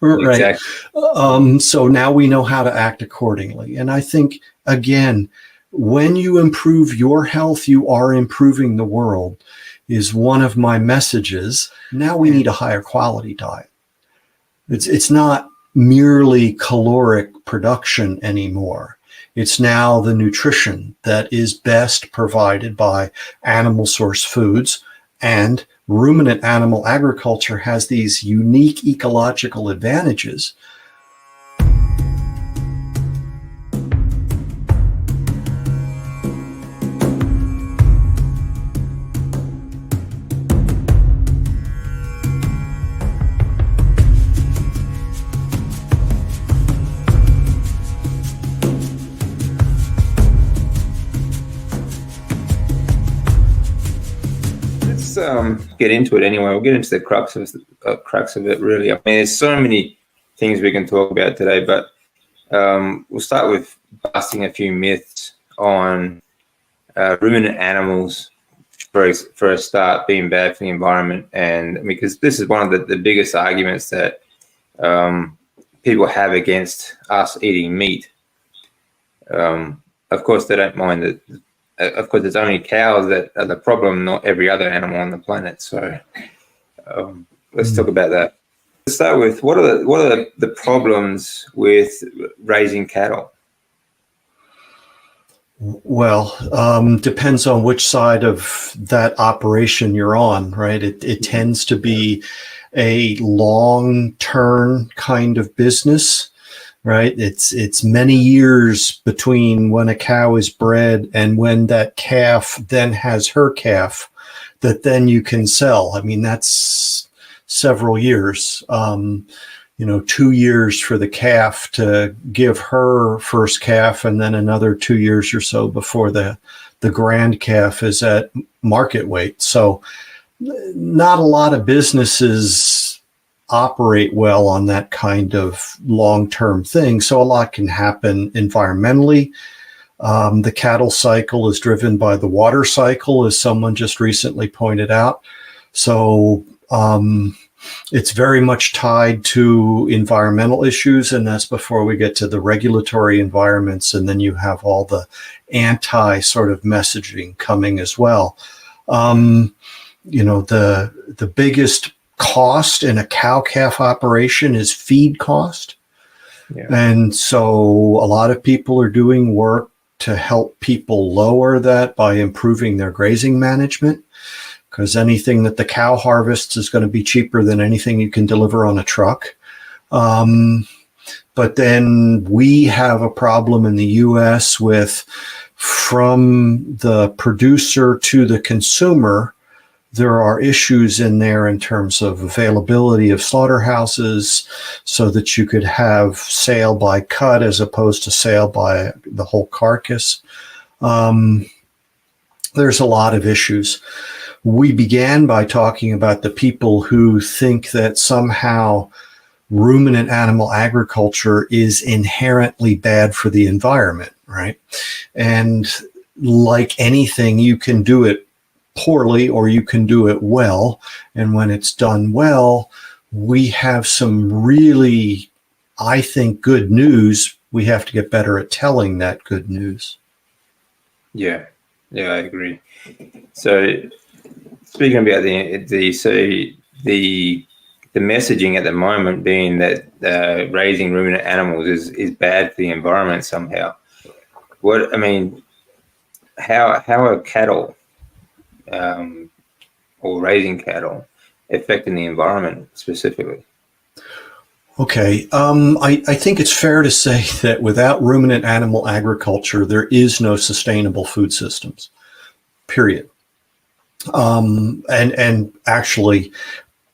right? Exactly. So now we know how to act accordingly. And I think, again, when you improve your health, you are improving the world, is one of my messages. Now we need a higher quality diet. It's not merely caloric production anymore. It's now the nutrition that is best provided by animal source foods, and ruminant animal agriculture has these unique ecological advantages. Get into it anyway. We'll get into the crux of it, really. I mean, there's so many things we can talk about today, but we'll start with busting a few myths on ruminant animals for a start being bad for the environment, and because this is one of the biggest arguments that people have against us eating meat. Of course, they don't mind that. Of course, it's only cows that are the problem, not every other animal on the planet. So let's talk about that. Let's start with what are the problems with raising cattle? Well, depends on which side of that operation you're on, right? It tends to be a long-term kind of business, right? It's many years between when a cow is bred and when that calf then has her calf that then you can sell. I mean, that's several years. 2 years for the calf to give her first calf, and then another 2 years or so before the grand calf is at market weight. So not a lot of businesses operate well on that kind of long-term thing. So a lot can happen environmentally. The cattle cycle is driven by the water cycle, as someone just recently pointed out. So it's very much tied to environmental issues, and that's before we get to the regulatory environments, and then you have all the anti sort of messaging coming as well. The biggest cost in a cow-calf operation is feed cost. Yeah. And so a lot of people are doing work to help people lower that by improving their grazing management, because anything that the cow harvests is going to be cheaper than anything you can deliver on a truck. But then we have a problem in the U.S. with, from the producer to the consumer, there are issues in there in terms of availability of slaughterhouses so that you could have sale by cut as opposed to sale by the whole carcass. There's a lot of issues. We began by talking about the people who think that somehow ruminant animal agriculture is inherently bad for the environment, right? And like anything, you can do it poorly or you can do it well. And when it's done well, we have some really, I think, good news. We have to get better at telling that good news. Yeah, I agree. So speaking about the messaging at the moment being that raising ruminant animals is bad for the environment somehow. How are cattle or raising cattle affecting the environment specifically? Okay, I think it's fair to say that without ruminant animal agriculture, there is no sustainable food systems, period. And actually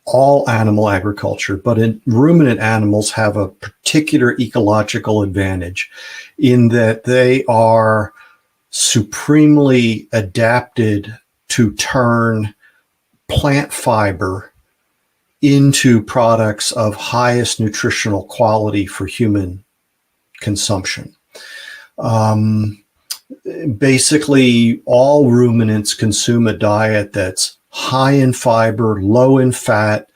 all animal agriculture, but ruminant animals have a particular ecological advantage in that they are supremely adapted to turn plant fiber into products of highest nutritional quality for human consumption. Basically, all ruminants consume a diet that's high in fiber, low in fat,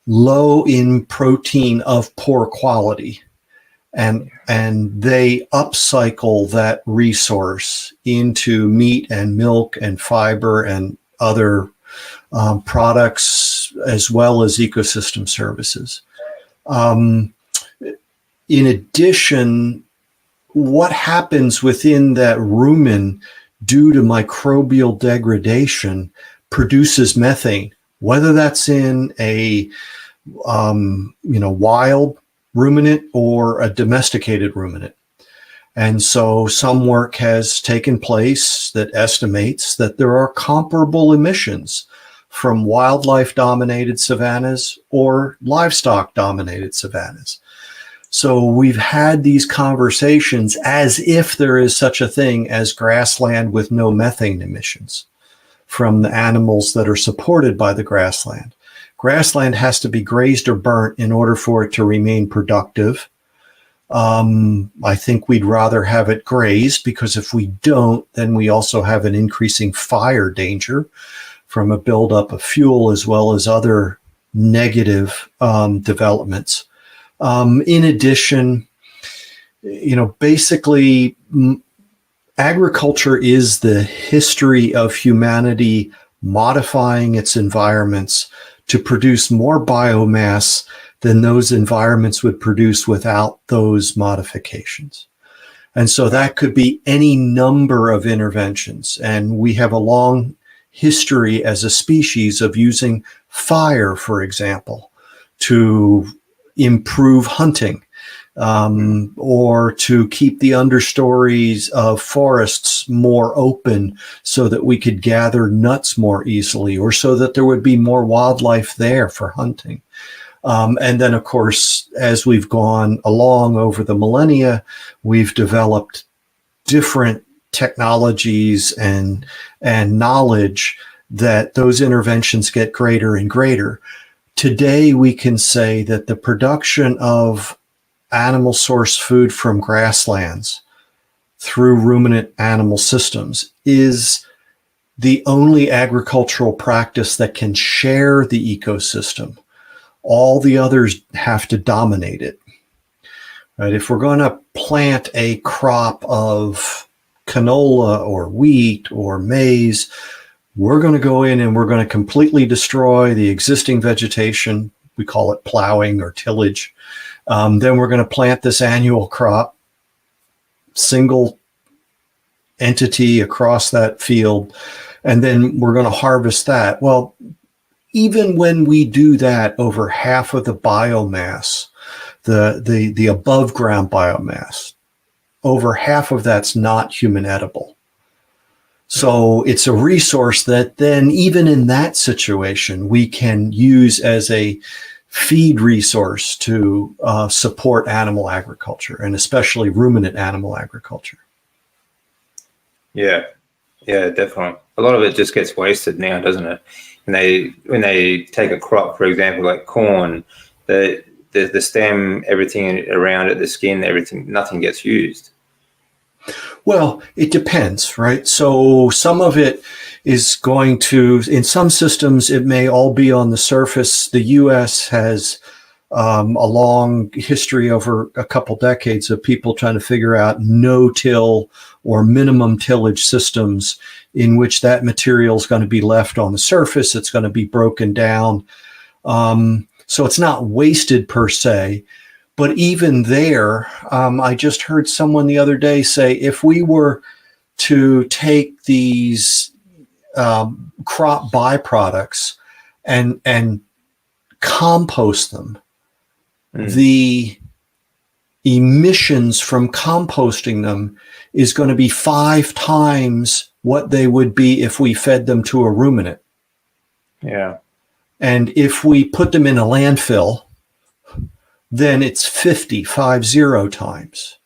low in protein of poor quality, and they upcycle that resource into meat and milk and fiber and other products, as well as ecosystem services. In addition, what happens within that rumen due to microbial degradation produces methane, whether that's in a wild ruminant or a domesticated ruminant. And so some work has taken place that estimates that there are comparable emissions from wildlife-dominated savannas or livestock-dominated savannas. So we've had these conversations as if there is such a thing as grassland with no methane emissions from the animals that are supported by the grassland. Grassland has to be grazed or burnt in order for it to remain productive. I think we'd rather have it grazed, because if we don't, then we also have an increasing fire danger from a buildup of fuel, as well as other negative developments. In addition, basically, agriculture is the history of humanity modifying its environments to produce more biomass than those environments would produce without those modifications. And so that could be any number of interventions. And we have a long history as a species of using fire, for example, to improve hunting, or to keep the understories of forests more open so that we could gather nuts more easily, or so that there would be more wildlife there for hunting. And then, of course, as we've gone along over the millennia, we've developed different technologies and knowledge that those interventions get greater and greater. Today, we can say that the production of animal source food from grasslands through ruminant animal systems is the only agricultural practice that can share the ecosystem. All the others have to dominate it. Right? If we're going to plant a crop of canola or wheat or maize, we're going to go in and we're going to completely destroy the existing vegetation. We call it plowing or tillage. Then we're going to plant this annual crop, single entity across that field, and then we're going to harvest that. Well, even when we do that, over half of the biomass, the above ground biomass, over half of that's not human edible. So it's a resource that then, even in that situation, we can use as a feed resource to support animal agriculture, and especially ruminant animal agriculture. Yeah, definitely. A lot of it just gets wasted now, doesn't it? And when they take a crop, for example, like corn, the stem, everything around it, the skin, everything, nothing gets used. Well, it depends, right? So some of it is going to, in some systems, it may all be on the surface. The U.S. has a long history over a couple decades of people trying to figure out no-till or minimum tillage systems in which that material is going to be left on the surface. It's going to be broken down. So it's not wasted per se. But even there, I just heard someone the other day say, if we were to take these crop byproducts and compost them, the emissions from composting them is going to be 5 times what they would be if we fed them to a ruminant. Yeah. And if we put them in a landfill, then it's 50 times.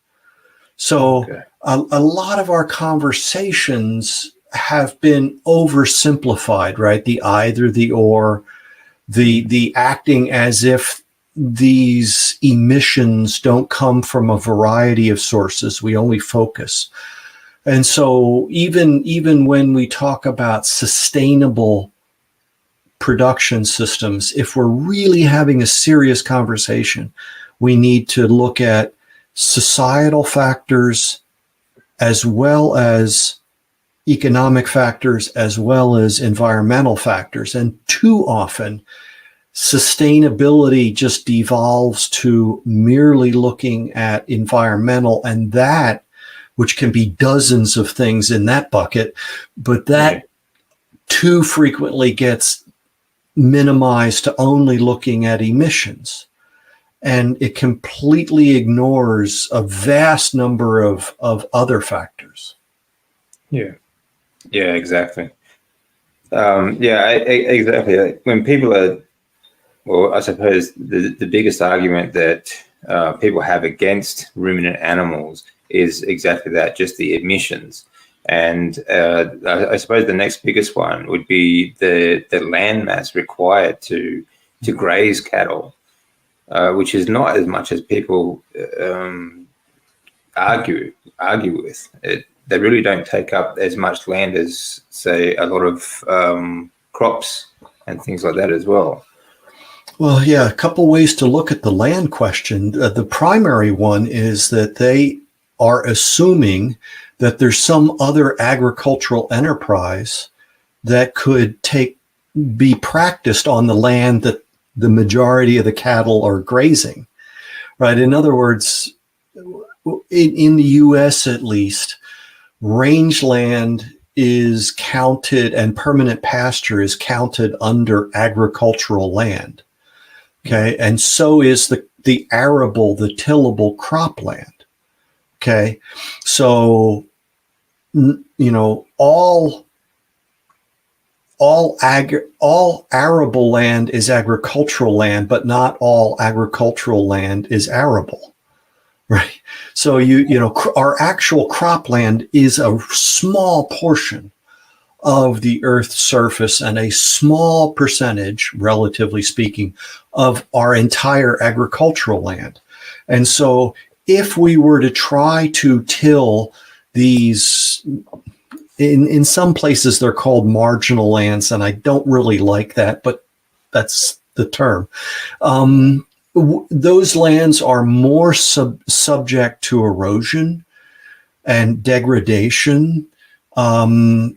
So okay. a lot of our conversations have been oversimplified, right? The either, the or, the acting as if these emissions don't come from a variety of sources. We only focus. And so even when we talk about sustainable production systems, if we're really having a serious conversation, we need to look at societal factors as well as economic factors as well as environmental factors. And too often, sustainability just devolves to merely looking at environmental, and that, which can be dozens of things in that bucket, but that too frequently gets minimized to only looking at emissions. And it completely ignores a vast number of other factors. Yeah, exactly. Exactly. When people are, well, I suppose the biggest argument that people have against ruminant animals is exactly that, just the emissions. And I suppose the next biggest one would be the land mass required to graze cattle, which is not as much as people argue with. They really don't take up as much land as, say, a lot of crops and things like that as well. Well, yeah, a couple ways to look at the land question. The primary one is that they are assuming that there's some other agricultural enterprise that could be practiced on the land that the majority of the cattle are grazing, right? In other words, in the U.S. at least, rangeland is counted and permanent pasture is counted under agricultural land. Okay. And so is the arable, the tillable cropland. Okay. So, all arable land is agricultural land, but not all agricultural land is arable. Right. So our actual cropland is a small portion of the Earth's surface and a small percentage, relatively speaking, of our entire agricultural land. And so if we were to try to till these, in some places they're called marginal lands, and I don't really like that, but that's the term. Those lands are more subject to erosion and degradation, and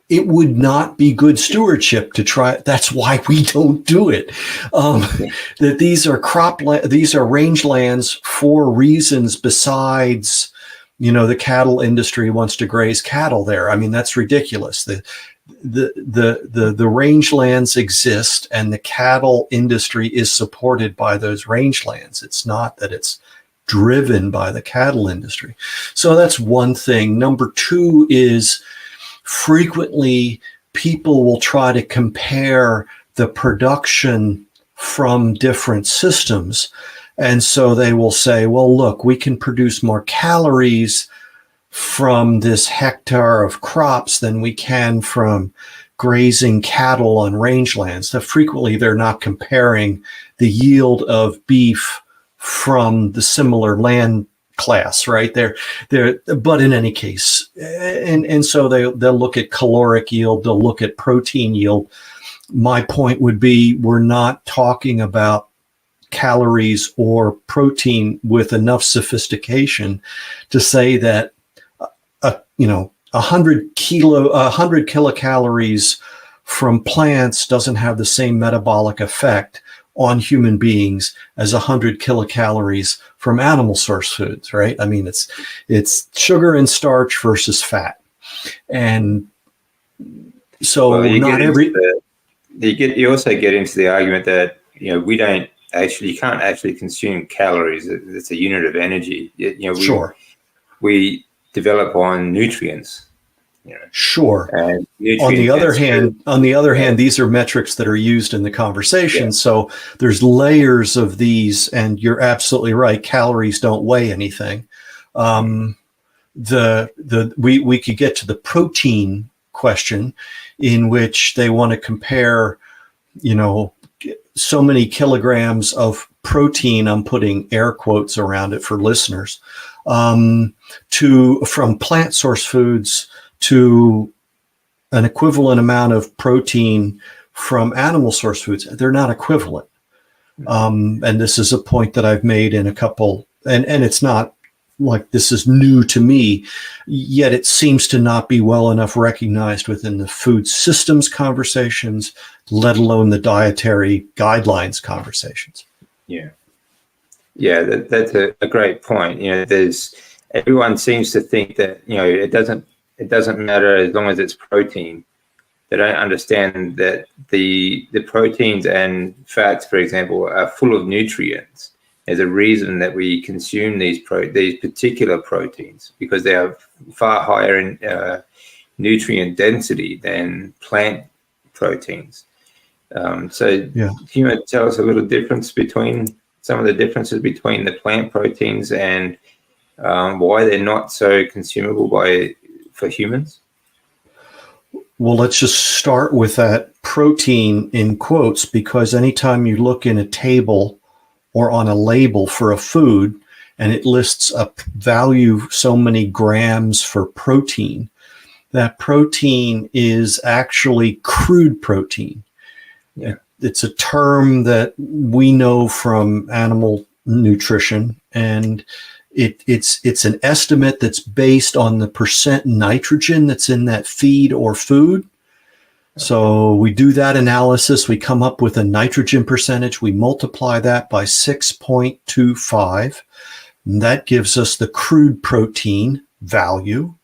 it would not be good stewardship to try. That's why we don't do it. That these are range lands for reasons besides, the cattle industry wants to graze cattle there. I mean, that's ridiculous. The rangelands exist, and the cattle industry is supported by those rangelands. It's not that it's driven by the cattle industry. So that's one thing. Number two is frequently people will try to compare the production from different systems. And so they will say, well, look, we can produce more calories from this hectare of crops than we can from grazing cattle on rangelands. So frequently they're not comparing the yield of beef from the similar land class, right? But in any case, and so they'll look at caloric yield, they'll look at protein yield. My point would be, we're not talking about calories or protein with enough sophistication to say that 100 kilocalories from plants doesn't have the same metabolic effect on human beings as 100 kilocalories from animal source foods, right? I mean, it's sugar and starch versus fat. And so you also get into the argument that, you can't actually consume calories. It's a unit of energy. Sure. We develop on nutrients. Sure. And on the other hand, these are metrics that are used in the conversation. Yeah. So there's layers of these, and you're absolutely right. Calories don't weigh anything. We could get to the protein question, in which they want to compare, so many kilograms of protein. I'm putting air quotes around it for listeners, from plant source foods to an equivalent amount of protein from animal source foods. They're not equivalent. And this is a point that I've made in a couple, and it's not like this is new to me, yet it seems to not be well enough recognized within the food systems conversations, let alone the dietary guidelines conversations. Yeah. Yeah, that's a great point. Everyone seems to think that, it doesn't matter as long as it's protein. They don't understand that the proteins and fats, for example, are full of nutrients. There's a reason that we consume these particular proteins, because they have far higher in nutrient density than plant proteins. Can you tell us a little difference between some of the differences between the plant proteins and why they're not so consumable for humans? Well, let's just start with that protein in quotes, because anytime you look in a table or on a label for a food and it lists a value so many grams for protein, that protein is actually crude protein. Yeah. It's a term that we know from animal nutrition, and it's an estimate that's based on the percent nitrogen that's in that feed or food. So we do that analysis, we come up with a nitrogen percentage, we multiply that by 6.25, and that gives us the crude protein value.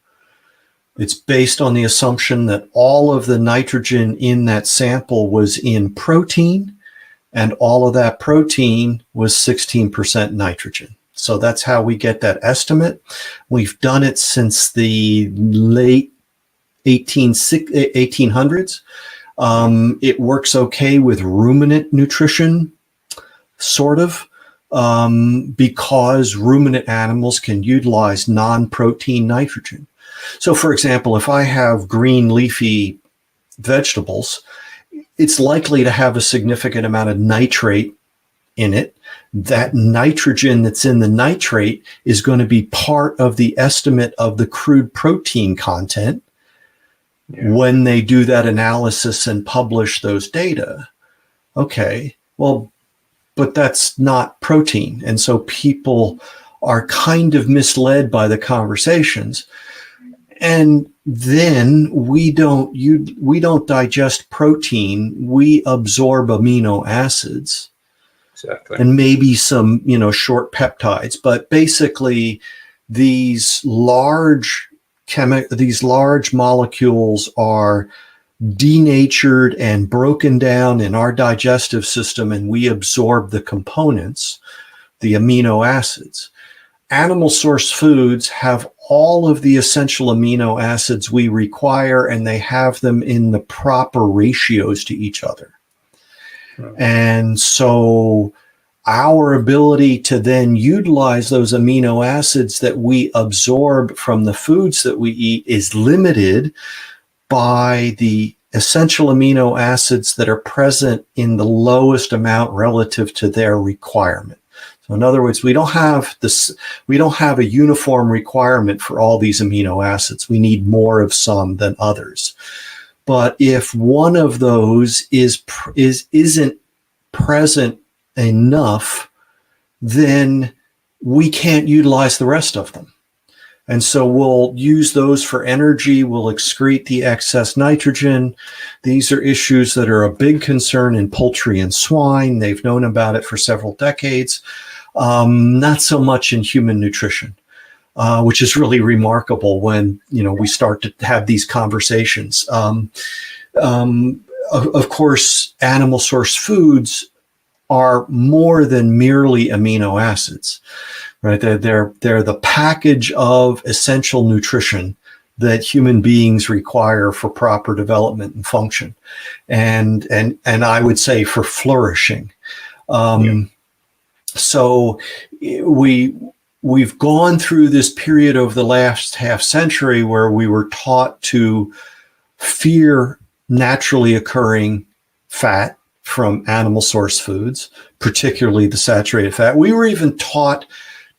It's based on the assumption that all of the nitrogen in that sample was in protein, and all of that protein was 16% nitrogen. So that's how we get that estimate. We've done it since the late 1800s. It works okay with ruminant nutrition, sort of, because ruminant animals can utilize non-protein nitrogen. So, for example, if I have green leafy vegetables, it's likely to have a significant amount of nitrate in it. That nitrogen that's in the nitrate is going to be part of the estimate of the crude protein content when they do that analysis and publish those data. Okay, well, but that's not protein. And so people are kind of misled by the conversations. And then we don't digest protein, we absorb amino acids. Exactly. And maybe some, short peptides, but basically these large molecules are denatured and broken down in our digestive system, and we absorb the components, the amino acids. Animal source foods have all of the essential amino acids we require, and they have them in the proper ratios to each other. And so our ability to then utilize those amino acids that we absorb from the foods that we eat is limited by the essential amino acids that are present in the lowest amount relative to their requirement. So in other words, we don't have a uniform requirement for all these amino acids. We need more of some than others. But if one of those isn't present enough, then we can't utilize the rest of them. And so we'll use those for energy. We'll excrete the excess nitrogen. These are issues that are a big concern in poultry and swine. They've known about it for several decades. Not so much in human nutrition. Which is really remarkable when we start to have these conversations. Of course, animal source foods are more than merely amino acids, right? They're the package of essential nutrition that human beings require for proper development and function, and I would say for flourishing. So we've gone through this period over the last half century where we were taught to fear naturally occurring fat from animal source foods, particularly the saturated fat. We were even taught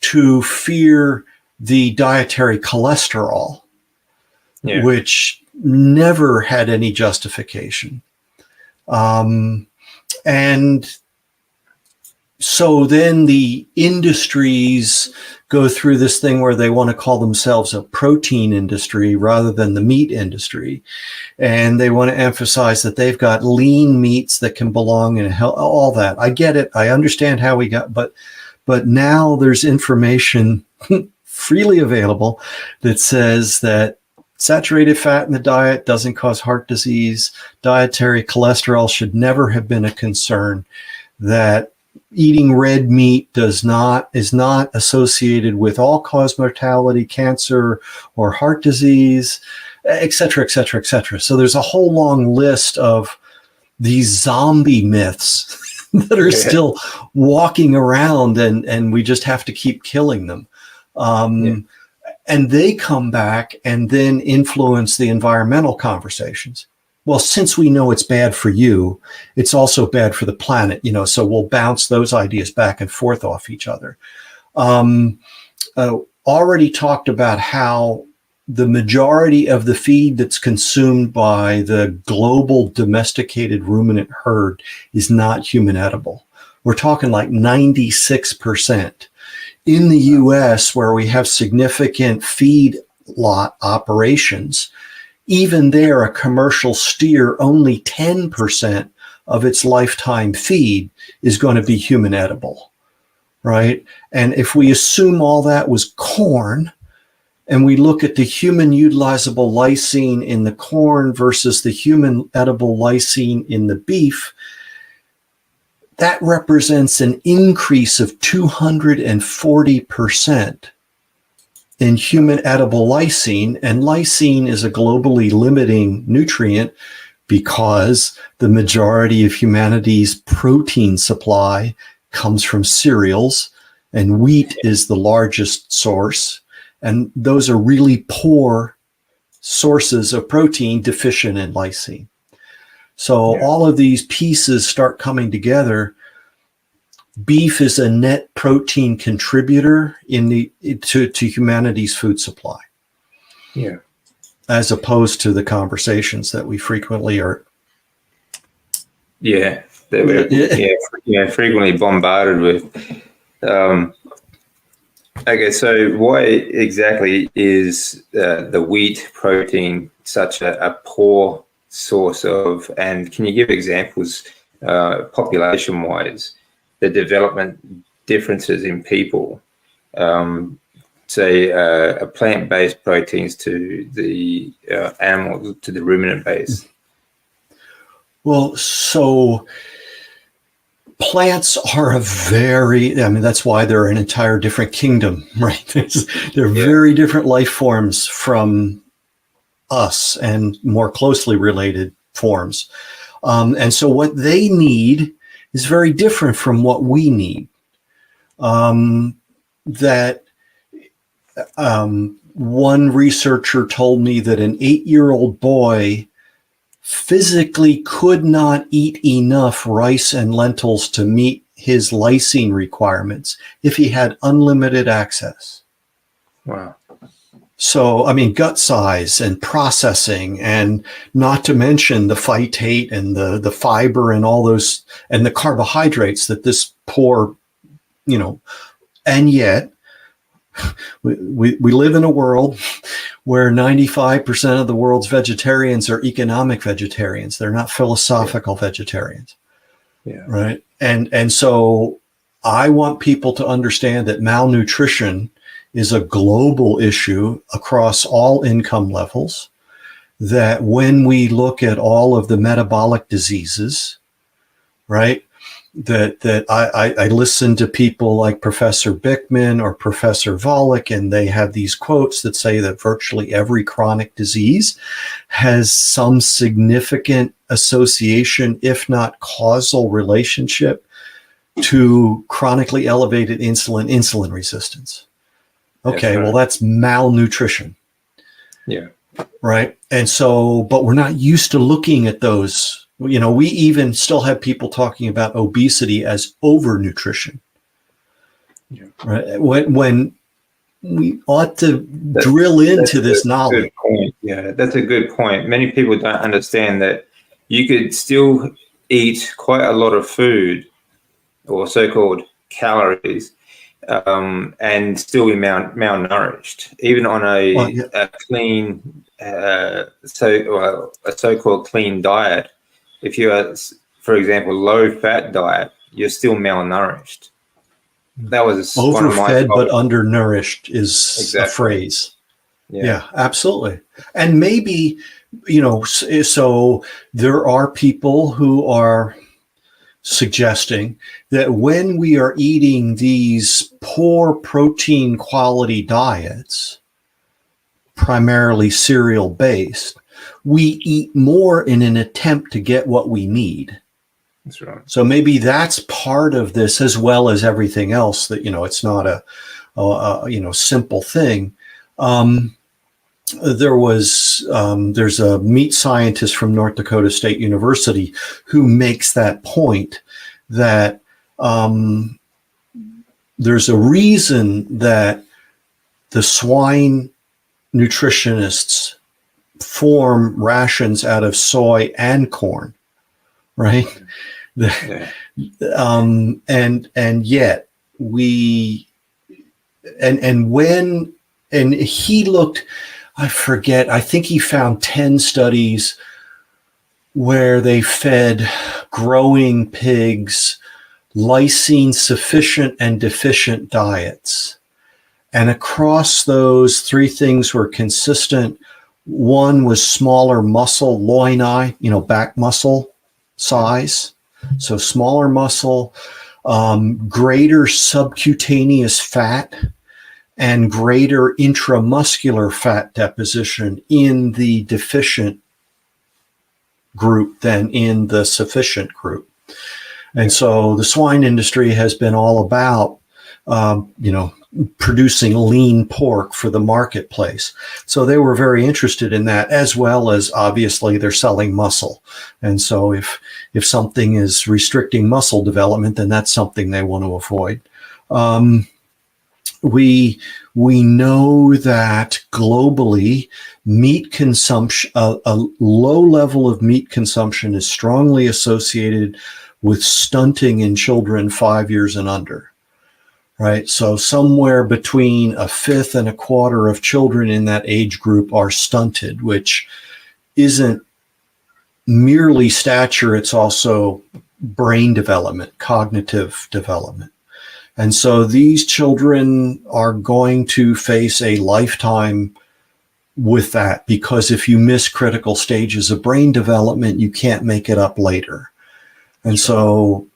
to fear the dietary cholesterol, which never had any justification. And so then the industries go through this thing where they want to call themselves a protein industry rather than the meat industry. And they want to emphasize that they've got lean meats that can belong in all that. I get it. I understand how we got, but now there's information freely available that says that saturated fat in the diet doesn't cause heart disease. Dietary cholesterol should never have been a concern. That eating red meat is not associated with all-cause mortality, cancer, or heart disease, et cetera, et cetera, et cetera. So there's a whole long list of these zombie myths that are still walking around, and we just have to keep killing them. And they come back and then influence the environmental conversations. Well, since we know it's bad for you, it's also bad for the planet, so we'll bounce those ideas back and forth off each other. Already talked about how the majority of the feed that's consumed by the global domesticated ruminant herd is not human edible. We're talking like 96%. In the US, where we have significant feed lot operations, even there, a commercial steer, only 10% of its lifetime feed is going to be human edible, right? And if we assume all that was corn, and we look at the human utilizable lysine in the corn versus the human edible lysine in the beef, that represents an increase of 240% in human edible lysine. And lysine is a globally limiting nutrient because the majority of humanity's protein supply comes from cereals, and wheat is the largest source. And those are really poor sources of protein deficient in lysine. So all of these pieces start coming together. Beef is a net protein contributor to humanity's food supply. Yeah. As opposed to the conversations that we frequently are. Yeah. That we're frequently bombarded with. Okay, so why exactly is the wheat protein such a poor source of, and can you give examples population-wise, the development differences in people, say plant-based proteins to the animal, to the ruminant-based? Well, so plants are that's why they're an entire different kingdom, right? They're very different life forms from us and more closely related forms. And so what they need is very different from what we need. One researcher told me that an 8-year-old boy physically could not eat enough rice and lentils to meet his lysine requirements if he had unlimited access. Wow. So, I mean, gut size and processing, and not to mention the phytate and the fiber and all those, and the carbohydrates that this poor, and yet we live in a world where 95% of the world's vegetarians are economic vegetarians. They're not philosophical vegetarians. Yeah. Right. And so I want people to understand that malnutrition is a global issue across all income levels, that when we look at all of the metabolic diseases, right, that I listen to people like Professor Bickman or Professor Volek, and they have these quotes that say that virtually every chronic disease has some significant association, if not causal relationship, to chronically elevated insulin resistance. Okay, well, that's malnutrition. Yeah. Right. And so, but we're not used to looking at those. We even still have people talking about obesity as overnutrition. Yeah. Right. When we ought to drill into this knowledge. Good point. Yeah, that's a good point. Many people don't understand that you could still eat quite a lot of food, or so-called calories, and still be malnourished, even on a clean, a so-called clean diet. If you are, for example, low-fat diet, you're still malnourished. That was overfed but undernourished is exactly. A phrase. Yeah, absolutely. And maybe, you know, so there are people who are suggesting that when we are eating these poor protein quality diets, primarily cereal based, we eat more in an attempt to get what we need. That's right. So maybe that's part of this, as well as everything else, that, you know, it's not a simple thing. There's a meat scientist from North Dakota State University who makes that point, that there's a reason that the swine nutritionists form rations out of soy and corn, right? And yet we, and he looked, I forget, I think he found 10 studies where they fed growing pigs lysine sufficient and deficient diets. And across those, 3 things were consistent. One was smaller muscle, loini, back muscle size. So smaller muscle, greater subcutaneous fat, and greater intramuscular fat deposition in the deficient group than in the sufficient group. And so the swine industry has been all about, producing lean pork for the marketplace. So they were very interested in that, as well as obviously they're selling muscle. And so if something is restricting muscle development, then that's something they want to avoid. We know that globally, meat consumption, a low level of meat consumption is strongly associated with stunting in children 5 years and under, right? So somewhere between 1/5 and 1/4 of children in that age group are stunted, which isn't merely stature, it's also brain development, cognitive development. And so these children are going to face a lifetime with that, because if you miss critical stages of brain development, you can't make it up later. And so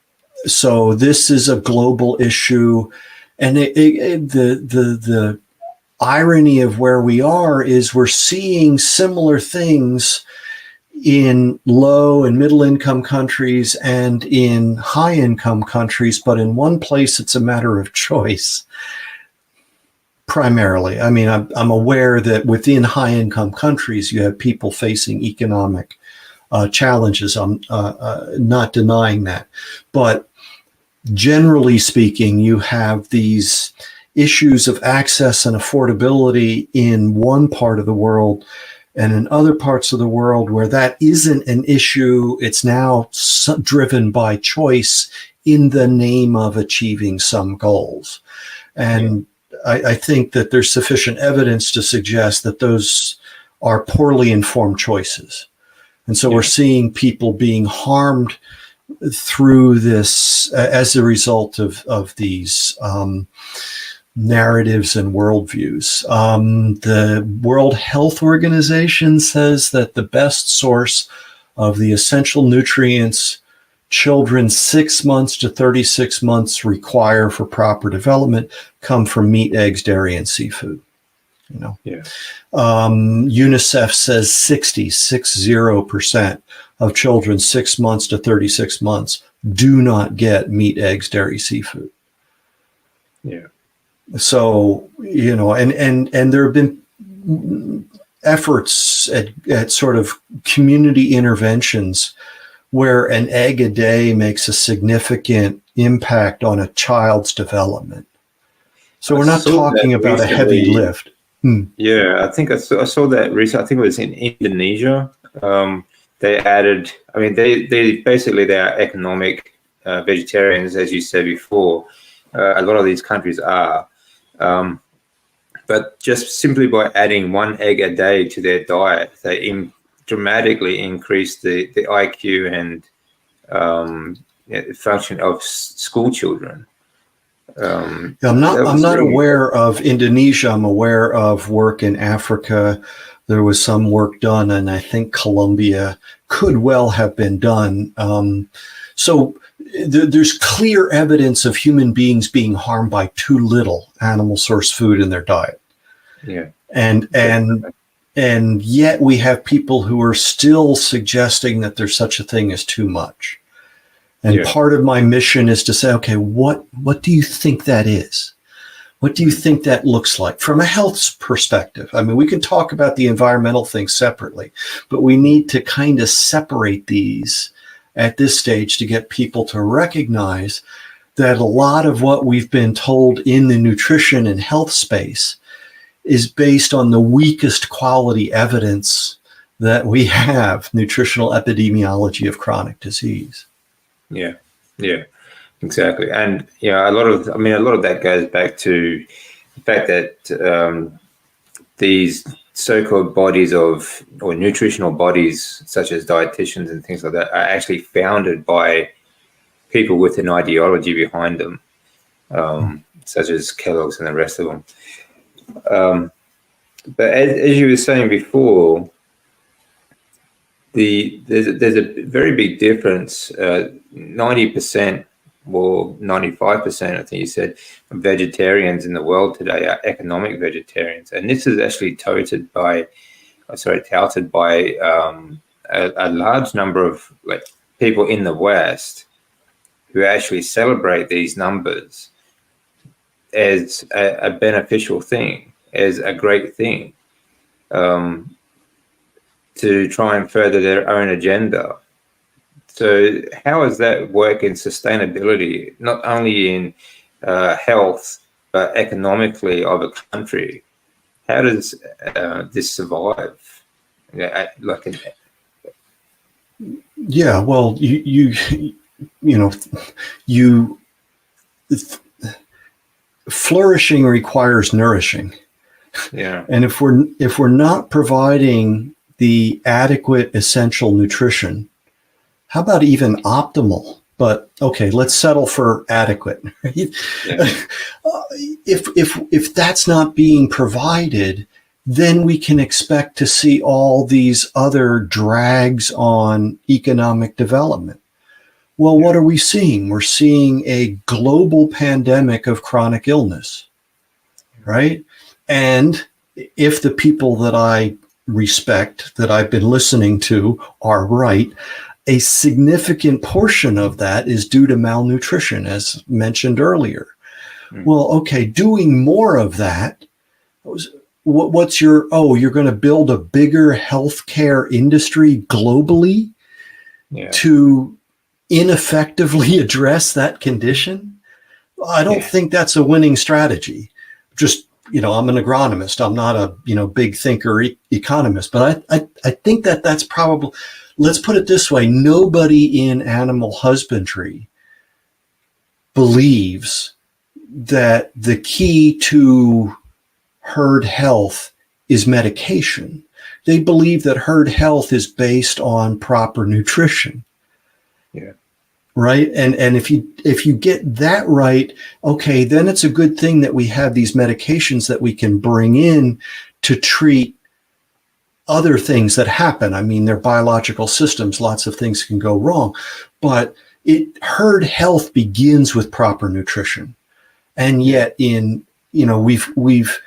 this is a global issue. And the irony of where we are is we're seeing similar things in low and middle income countries and in high income countries, but in one place it's a matter of choice. Primarily, I mean, I'm aware that within high income countries you have people facing economic challenges. I'm not denying that, but generally speaking, you have these issues of access and affordability in one part of the world, and in other parts of the world where that isn't an issue, it's now driven by choice in the name of achieving some goals. And I think that there's sufficient evidence to suggest that those are poorly informed choices. And so we're seeing people being harmed through this as a result of these narratives and worldviews. The World Health Organization says that the best source of the essential nutrients children 6 months to 36 months require for proper development come from meat, eggs, dairy, and seafood. UNICEF says 60% of children 6 months to 36 months do not get meat, eggs, dairy, seafood. Yeah. So, and there have been efforts at sort of community interventions where an egg a day makes a significant impact on a child's development. So I we're not saw talking that about a heavy recently. lift. Hmm. Yeah, I think I saw that recently. I think it was in Indonesia. They added, I mean, they basically they are economic vegetarians, as you said before. A lot of these countries are. Um, but just simply by adding one egg a day to their diet, they dramatically increase the IQ and function of school children. Yeah, I'm That was not really aware impressive. of Indonesia. I'm aware of work in Africa. There was some work done, and I think Colombia could well have been done. So there's clear evidence of human beings being harmed by too little animal source food in their diet. Yeah, And and definitely. and yet we have people who are still suggesting that there's such a thing as too much. And Yeah. part of my mission is to say, okay, what do you think that is? What do you think that looks like from a health perspective? I mean, we can talk about the environmental things separately, but we need to kind of separate these at this stage to get people to recognize that a lot of what we've been told in the nutrition and health space is based on the weakest quality evidence that we have, nutritional epidemiology of chronic disease. Yeah, yeah, exactly. And a lot of, I mean, a lot of that goes back to the fact that these so-called bodies of, or nutritional bodies, such as dietitians and things like that, are actually founded by people with an ideology behind them, such as Kellogg's and the rest of them. But as you were saying before, there's a very big difference. 90% or 95%, I think you said, of vegetarians in the world today are economic vegetarians, and this is actually touted by a large number of people in the West who actually celebrate these numbers as a beneficial thing, as a great thing. To try and further their own agenda. So how does that work in sustainability, not only in health, but economically of a country? How does this survive? Yeah, well, you know, you flourishing requires nourishing. Yeah. And if we're not providing the adequate essential nutrition, how about even optimal? But okay, let's settle for adequate. Right? Yeah. If that's not being provided, then we can expect to see all these other drags on economic development. Well, what are we seeing? We're seeing a global pandemic of chronic illness, right? And if the people that I respect, that I've been listening to, are right, a significant portion of that is due to malnutrition, as mentioned earlier. Well, okay, doing more of that, what's your, you're going to build a bigger healthcare industry globally to ineffectively address that condition? I don't think that's a winning strategy. Just, I'm an agronomist. I'm not a, big thinker economist, but I think that's probably, let's put it this way. Nobody in animal husbandry believes that the key to herd health is medication. They believe that herd health is based on proper nutrition. Yeah. Right. And if you get that right, okay, then it's a good thing that we have these medications that we can bring in to treat other things that happen. I mean, they're biological systems. Lots of things can go wrong, but herd health begins with proper nutrition. And yet we've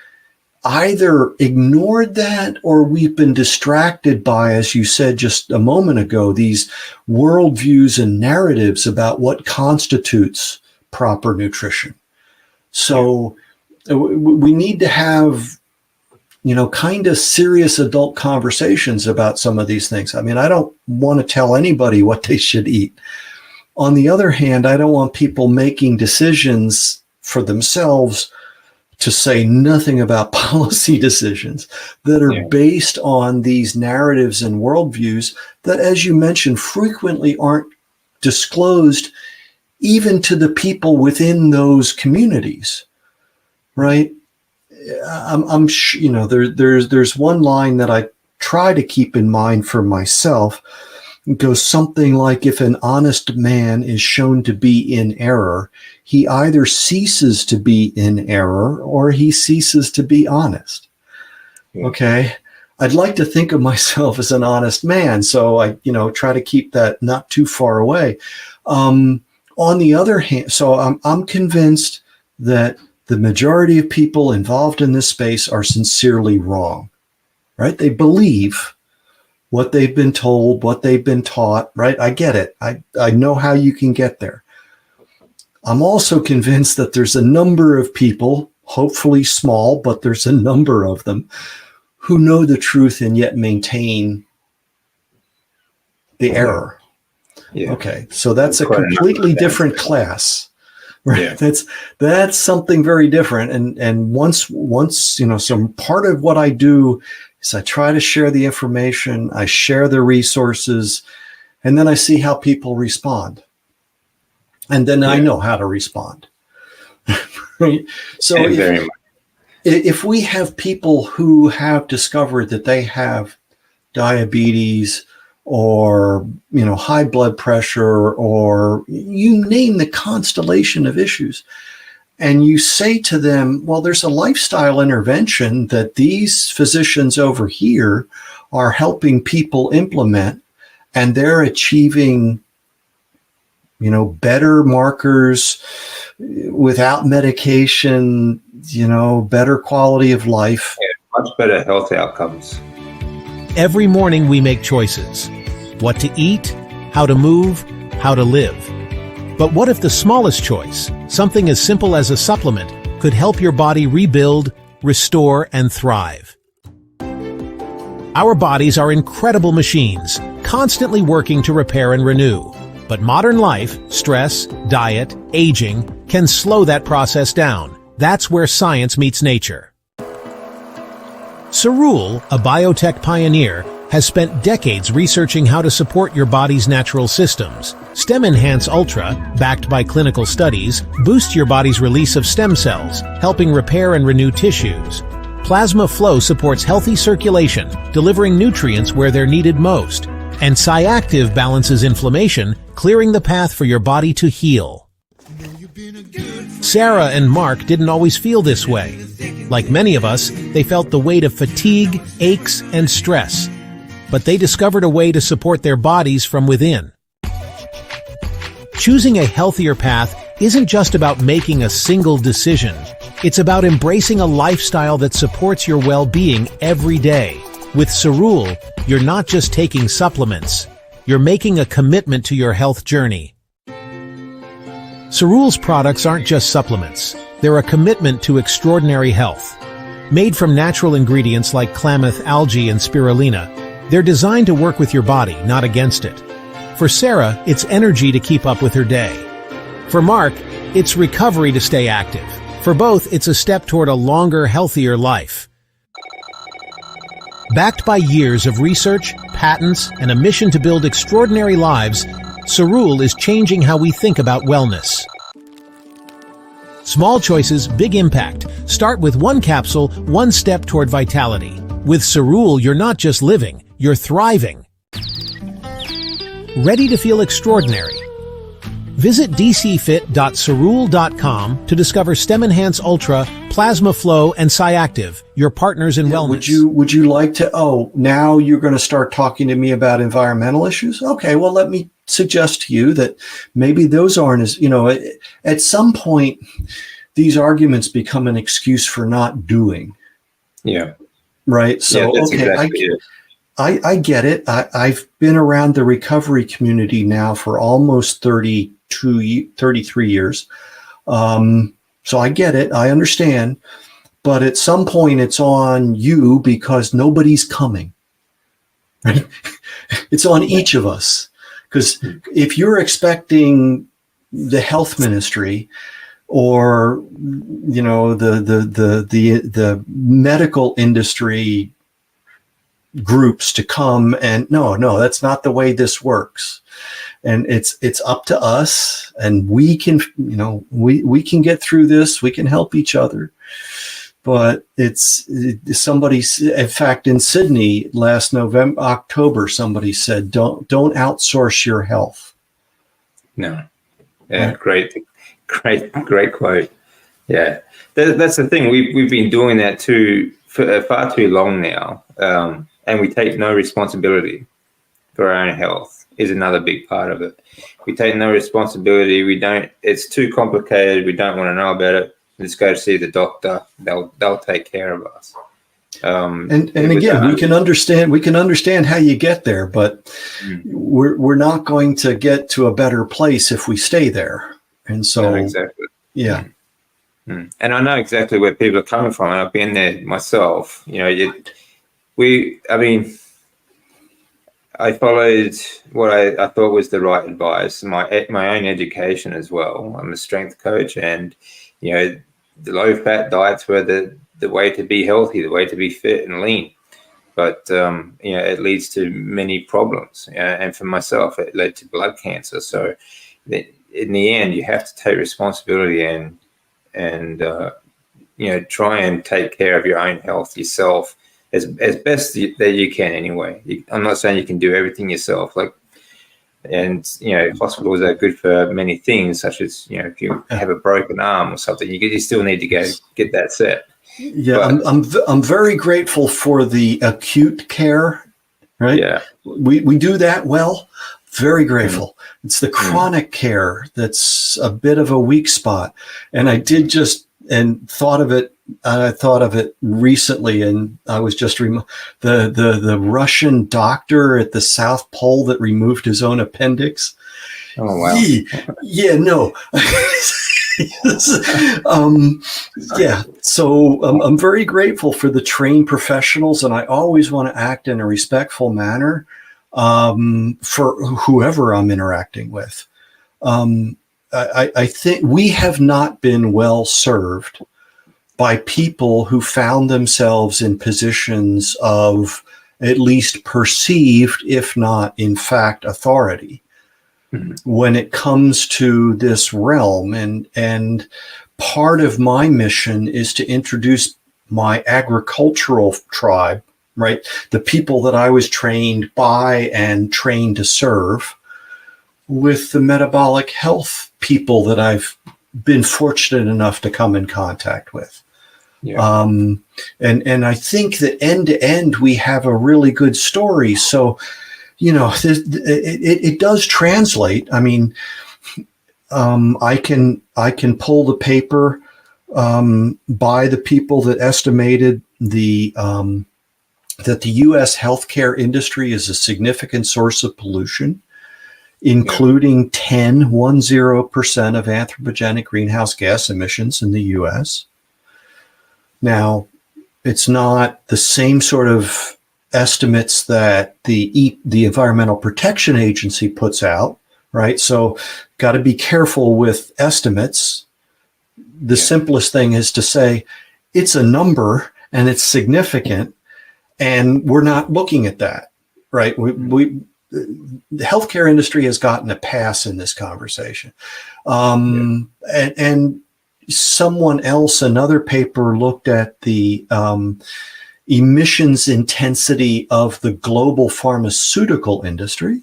either ignored that or we've been distracted by, as you said just a moment ago, these worldviews and narratives about what constitutes proper nutrition. So we need to have, kind of serious adult conversations about some of these things. I mean, I don't want to tell anybody what they should eat. On the other hand, I don't want people making decisions for themselves to say nothing about policy decisions that are based on these narratives and worldviews that, as you mentioned, frequently aren't disclosed even to the people within those communities, right? There's one line that I try to keep in mind for myself. It goes something like, if an honest man is shown to be in error, he either ceases to be in error or he ceases to be honest. Okay. I'd like to think of myself as an honest man. So I, try to keep that not too far away. On the other hand, so I'm convinced that the majority of people involved in this space are sincerely wrong, right? They believe what they've been told, what they've been taught, right? I get it. I know how you can get there. I'm also convinced that there's a number of people, hopefully small, but there's a number of them, who know the truth and yet maintain the error. Yeah. Okay, so that's a completely different class, right? Yeah. That's something very different. And once so part of what I do is I try to share the information, I share the resources, and then I see how people respond. And then I know how to respond. Right? So if we have people who have discovered that they have diabetes or high blood pressure, or you name the constellation of issues, and you say to them, well, there's a lifestyle intervention that these physicians over here are helping people implement, and they're achieving better markers without medication, better quality of life. Yeah, much better health outcomes. Every morning we make choices. What to eat, how to move, how to live. But what if the smallest choice, something as simple as a supplement, could help your body rebuild, restore, and thrive? Our bodies are incredible machines, constantly working to repair and renew. But modern life, stress, diet, aging can slow that process down. That's where science meets nature. Cerule, a biotech pioneer, has spent decades researching how to support your body's natural systems. Stem Enhance Ultra, backed by clinical studies, boosts your body's release of stem cells, helping repair and renew tissues. Plasma Flow supports healthy circulation, delivering nutrients where they're needed most. And Cyactive balances inflammation, clearing the path for your body to heal. Sarah and Mark didn't always feel this way. Like many of us, they felt the weight of fatigue, aches, and stress. But they discovered a way to support their bodies from within. Choosing a healthier path isn't just about making a single decision. It's about embracing a lifestyle that supports your well-being every day. With Cerule, you're not just taking supplements. You're making a commitment to your health journey. Cerule's products aren't just supplements. They're a commitment to extraordinary health. Made from natural ingredients like Klamath algae and spirulina, they're designed to work with your body, not against it. For Sarah, it's energy to keep up with her day. For Mark, it's recovery to stay active. For both, it's a step toward a longer, healthier life. Backed by years of research, patents, and a mission to build extraordinary lives, Cerule is changing how we think about wellness. Small choices, big impact. Start with one capsule, one step toward vitality. With Cerule, you're not just living, you're thriving. Ready to feel extraordinary? Visit dcfit.cerule.com to discover Stem Enhance Ultra, Plasma Flow, and Cyactive, your partners in wellness. Would you like to, now you're going to start talking to me about environmental issues? Okay, well, let me suggest to you that maybe those aren't as, at some point, these arguments become an excuse for not doing. Yeah. Right? So, yeah, exactly it. I get it. I've been around the recovery community now for almost 33 years. So I get it. I understand. But at some point it's on you because nobody's coming. Right? It's on each of us. Because if you're expecting the health ministry or the medical industry groups to come and no, that's not the way this works. And it's up to us, and we can we can get through this. We can help each other. But somebody, in fact, in Sydney last October, somebody said, don't outsource your health. No. Yeah, great quote. Yeah, that's the thing. We've been doing that for far too long now, and we take no responsibility for our own health. Is another big part of it. We take no responsibility. We don't. It's too complicated. We don't want to know about it. Let's go to see the doctor. They'll take care of us. And again, we can understand how you get there, but we're not going to get to a better place if we stay there. And so, no, exactly. Yeah. And I know exactly where people are coming from, and I've been there myself. I followed what I thought was the right advice, my own education as well. I'm a strength coach, and the low-fat diets were the way to be healthy, the way to be fit and lean. But it leads to many problems, and for myself, it led to blood cancer. So, in the end, you have to take responsibility and try and take care of your own health yourself. As best that you can, anyway. I'm not saying you can do everything yourself. Hospitals are good for many things, such as if you have a broken arm or something, you still need to go get that set. Yeah, but I'm very grateful for the acute care. Right. Yeah, we do that well. Very grateful. It's the chronic care that's a bit of a weak spot, and I did thought of it. I thought of it recently, and I was just the Russian doctor at the South Pole that removed his own appendix. Oh wow! No. So I'm very grateful for the trained professionals, and I always want to act in a respectful manner for whoever I'm interacting with. I think we have not been well served by people who found themselves in positions of at least perceived, if not in fact, authority when it comes to this realm. And part of my mission is to introduce my agricultural tribe, right? The people that I was trained by and trained to serve, with the metabolic health people that I've been fortunate enough to come in contact with. Yeah. And I think that end to end, we have a really good story. So, it does translate. I mean, I can pull the paper by the people that estimated that the U.S. healthcare industry is a significant source of pollution, including 10% of anthropogenic greenhouse gas emissions in the U.S. Now, it's not the same sort of estimates that the Environmental Protection Agency puts out, right? So, got to be careful with estimates. The simplest thing is to say it's a number and it's significant, and we're not looking at that, right? The healthcare industry has gotten a pass in this conversation. And someone else, another paper, looked at the emissions intensity of the global pharmaceutical industry.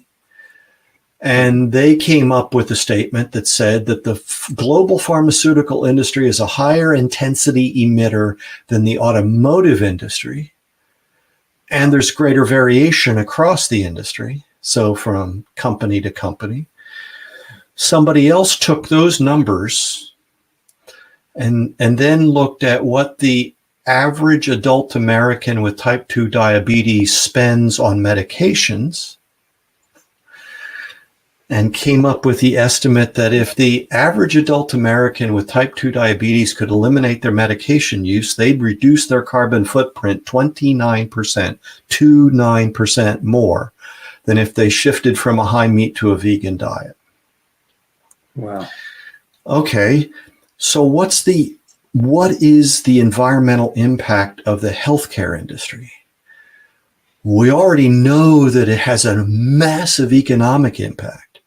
And they came up with a statement that said that the global pharmaceutical industry is a higher intensity emitter than the automotive industry. And there's greater variation across the industry. So from company to company. Somebody else took those numbers and then looked at what the average adult American with type 2 diabetes spends on medications, and came up with the estimate that if the average adult American with type 2 diabetes could eliminate their medication use, they'd reduce their carbon footprint 29% more than if they shifted from a high meat to a vegan diet. Wow. Okay. So what is the environmental impact of the healthcare industry? We already know that it has a massive economic impact,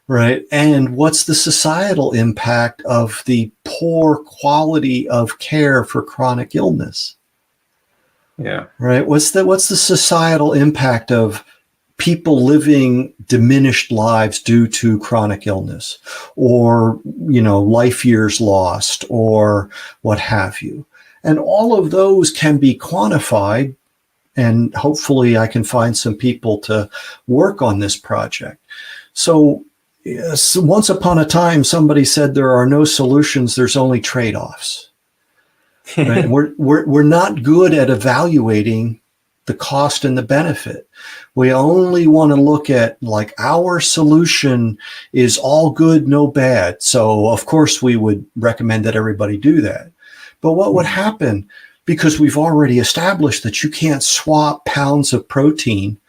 right? And what's the societal impact of the poor quality of care for chronic illness? Yeah. Right? What's the societal impact of people living diminished lives due to chronic illness, or, life years lost, or what have you? And all of those can be quantified, and hopefully I can find some people to work on this project. So yes, once upon a time, somebody said there are no solutions, there's only trade-offs. Right? We're not good at evaluating the cost and the benefit. We only want to look at, like, our solution is all good, no bad. So of course we would recommend that everybody do that. But what would happen, because we've already established that you can't swap pounds of protein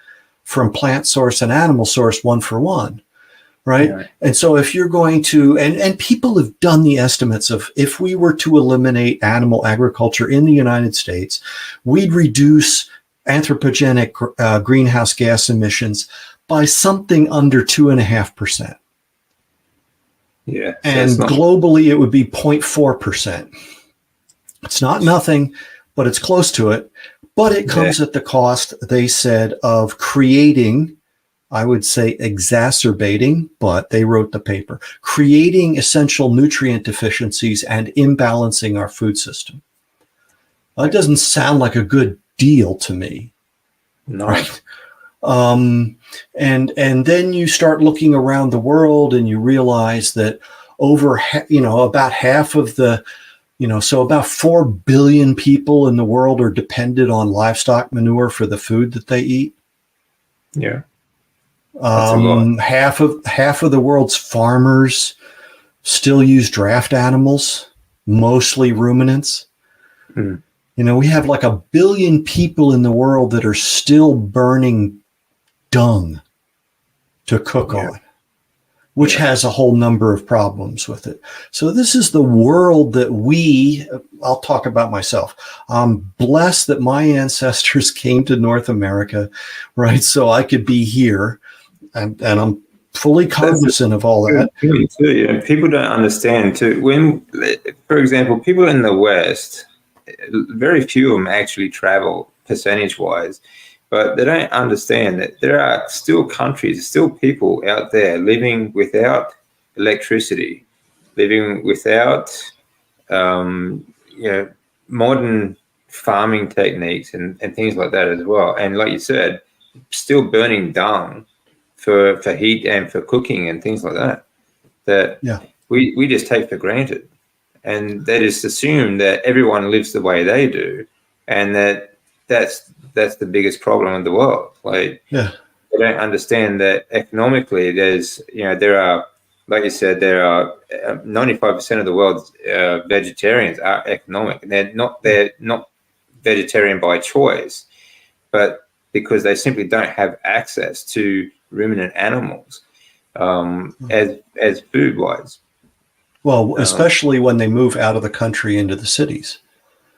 from plant source and animal source one for one, right? Yeah. And so if you're going to, and people have done the estimates of, if we were to eliminate animal agriculture in the United States, we'd reduce anthropogenic greenhouse gas emissions by something under 2.5%. Yeah. And globally, it would be 0.4%. It's not nothing, but it's close to it. But it comes at the cost, they said, of creating, I would say exacerbating, but they wrote the paper, creating essential nutrient deficiencies and imbalancing our food system. That doesn't sound like a good deal to me. No. Right? And then you start looking around the world and you realize that about half of the, so about 4 billion people in the world are dependent on livestock manure for the food that they eat. Yeah. Half of the world's farmers still use draft animals, mostly ruminants. Mm. We have like 1 billion people in the world that are still burning dung to cook on, which has a whole number of problems with it. So this is the world that I'll talk about myself. I'm blessed that my ancestors came to North America, right? So I could be here, and I'm fully cognizant of all that. Too. People don't understand too. When, for example, people in the West, very few of them actually travel percentage-wise, but they don't understand that there are still countries, still people out there living without electricity, living without modern farming techniques and things like that as well. And like you said, still burning dung for heat and for cooking and things like that we just take for granted. And they just assume that everyone lives the way they do, and that's the biggest problem in the world. Like, they don't understand that economically, there are, like you said, there are 95% of the world's vegetarians are economic, and they're not vegetarian by choice, but because they simply don't have access to ruminant animals as food wise. Well, especially when they move out of the country into the cities.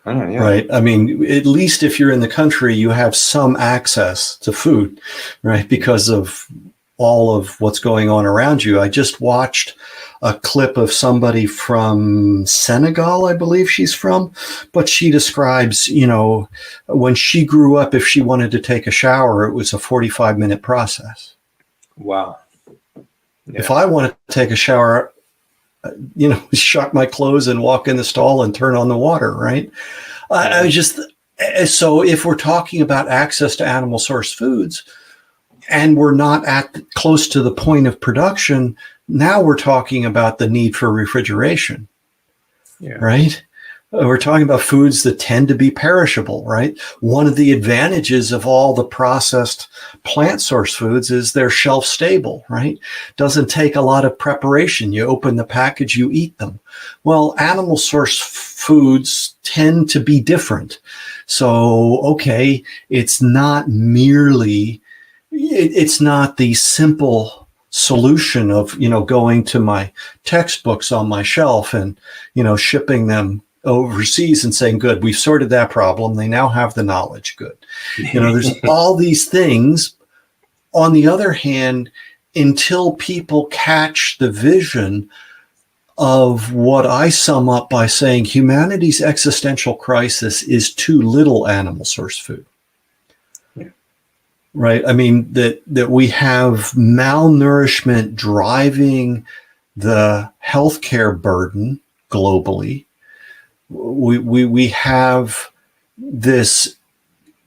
Oh, yeah. Right. I mean, at least if you're in the country, you have some access to food, right? Because of all of what's going on around you. I just watched a clip of somebody from Senegal, I believe she's from, but she describes, when she grew up, if she wanted to take a shower, it was a 45-minute process. Wow. Yeah. If I want to take a shower, shock my clothes and walk in the stall and turn on the water, right? So if we're talking about access to animal source foods and we're not close to the point of production, now we're talking about the need for refrigeration, right? We're talking about foods that tend to be perishable, right? One of the advantages of all the processed plant source foods is they're shelf stable, right? Doesn't take a lot of preparation. You open the package, you eat them. Well, animal source foods tend to be different. So, it's not the simple solution of, going to my textbooks on my shelf and, shipping them overseas and saying, good, we've sorted that problem. They now have the knowledge. Good. There's all these things. On the other hand, until people catch the vision of what I sum up by saying humanity's existential crisis is too little animal source food. Right. I mean, that we have malnourishment driving the healthcare burden globally. We have this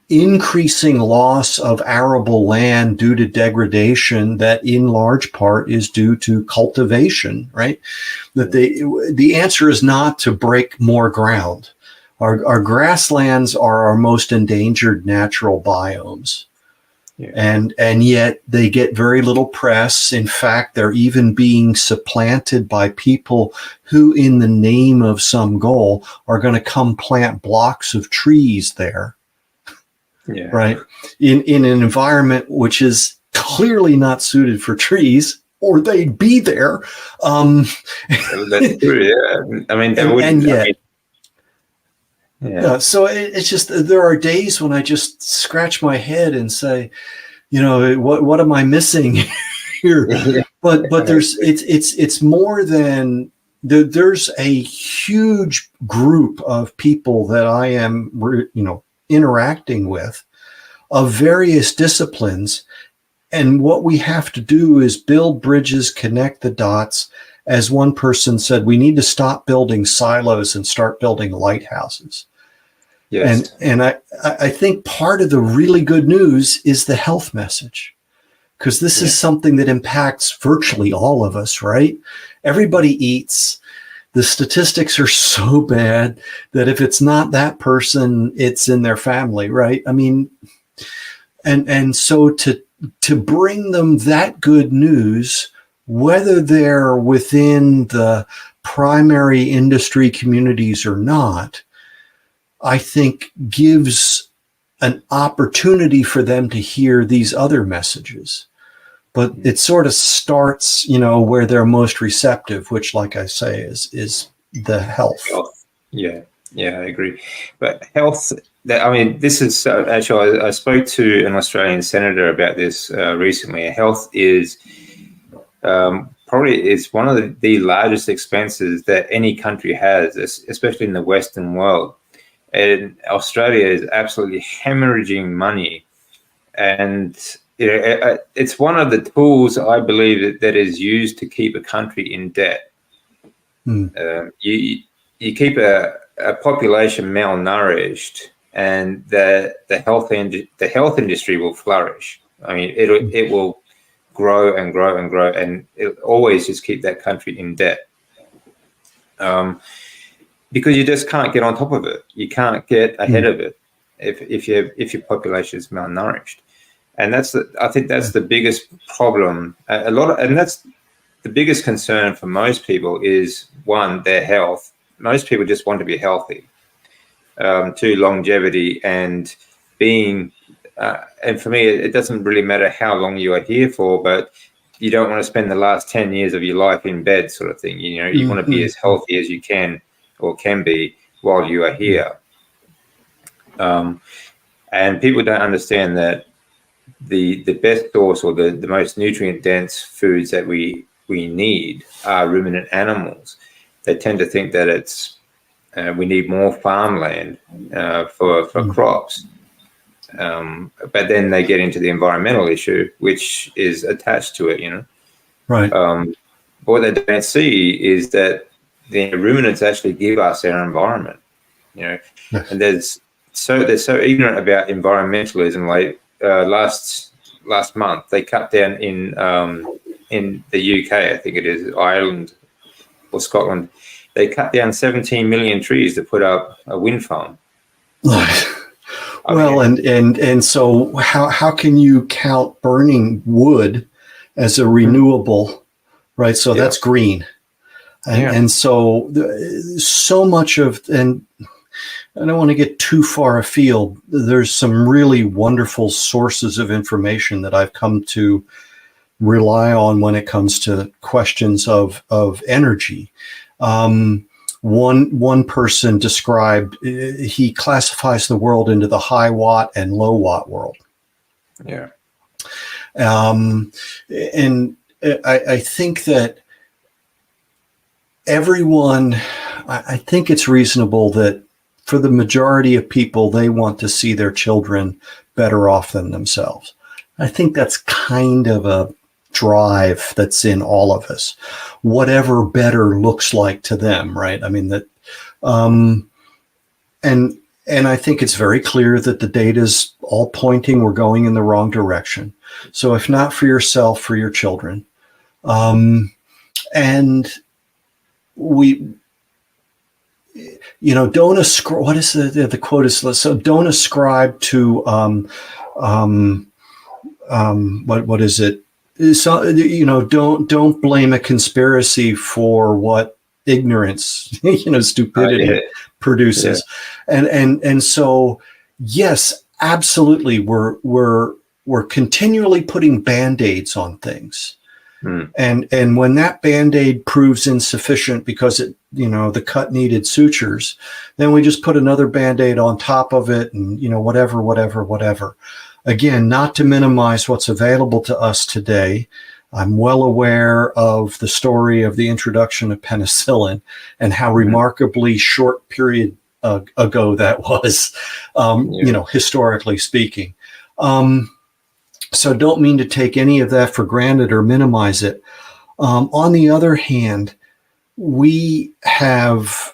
increasing loss of arable land due to degradation that in large part is due to cultivation, right? That the answer is not to break more ground. Our grasslands are our most endangered natural biomes. Yeah. And yet they get very little press. In fact, they're even being supplanted by people who, in the name of some goal, are going to come plant blocks of trees there. Yeah. Right. In an environment which is clearly not suited for trees, or they'd be there. That's true. Yeah. I mean, so it's just, there are days when I just scratch my head and say, what am I missing here? But it's more than there's a huge group of people that I am, interacting with of various disciplines. And what we have to do is build bridges, connect the dots. As one person said, we need to stop building silos and start building lighthouses. Yes. And I think part of the really good news is the health message, because this is something that impacts virtually all of us, right? Everybody eats. The statistics are so bad that if it's not that person, it's in their family, right? I mean, and so to bring them that good news, whether they're within the primary industry communities or not, I think gives an opportunity for them to hear these other messages. But it sort of starts, where they're most receptive, which, like I say, is the health. Yeah, I agree. But health, this is actually, I spoke to an Australian senator about this recently. Health is probably is one of the largest expenses that any country has, especially in the Western world. And Australia is absolutely hemorrhaging money. And it's one of the tools, I believe, that is used to keep a country in debt. You keep a population malnourished, and the health industry will flourish. I mean, it will grow and grow and grow, and it always just keep that country in debt. Because you just can't get on top of it. You can't get ahead of it if your population is malnourished, and I think that's the biggest problem. And that's the biggest concern for most people is, one, their health. Most people just want to be healthy. Two, longevity and being. And for me, it doesn't really matter how long you are here for, but you don't want to spend the last 10 years of your life in bed, sort of thing. You want to be as healthy as you can. Or can be while you are here. And people don't understand that the best source or the most nutrient dense foods that we need are ruminant animals. They tend to think that it's we need more farmland for crops. But then they get into the environmental issue, which is attached to it, Right. What they don't see is that the ruminants actually give us our environment, Yes. And they're so ignorant about environmentalism. Like last month, they cut down in the UK, I think it is, Ireland or Scotland. They cut down 17 million trees to put up a wind farm. Well, and so how can you count burning wood as a renewable, right? So that's green. And so much of, and I don't want to get too far afield, there's some really wonderful sources of information that I've come to rely on when it comes to questions of energy. One person described, he classifies the world into the high watt and low watt world. Yeah. And I think that everyone, I think it's reasonable that for the majority of people, they want to see their children better off than themselves. I think that's kind of a drive that's in all of us, whatever better looks like to them, right? I mean, that, and I think it's very clear that the data is all pointing we're going in the wrong direction. So if not for yourself, for your children. And we, don't ascribe, what is the quote is, so don't ascribe to, what is it? So, don't blame a conspiracy for what ignorance, stupidity produces. Yeah. And so, yes, absolutely. We're continually putting Band-Aids on things. And when that Band-Aid proves insufficient because it, the cut needed sutures, then we just put another Band-Aid on top of it and, whatever. Again, not to minimize what's available to us today. I'm well aware of the story of the introduction of penicillin and how remarkably short period ago that was, historically speaking. So don't mean to take any of that for granted or minimize it. On the other hand, we have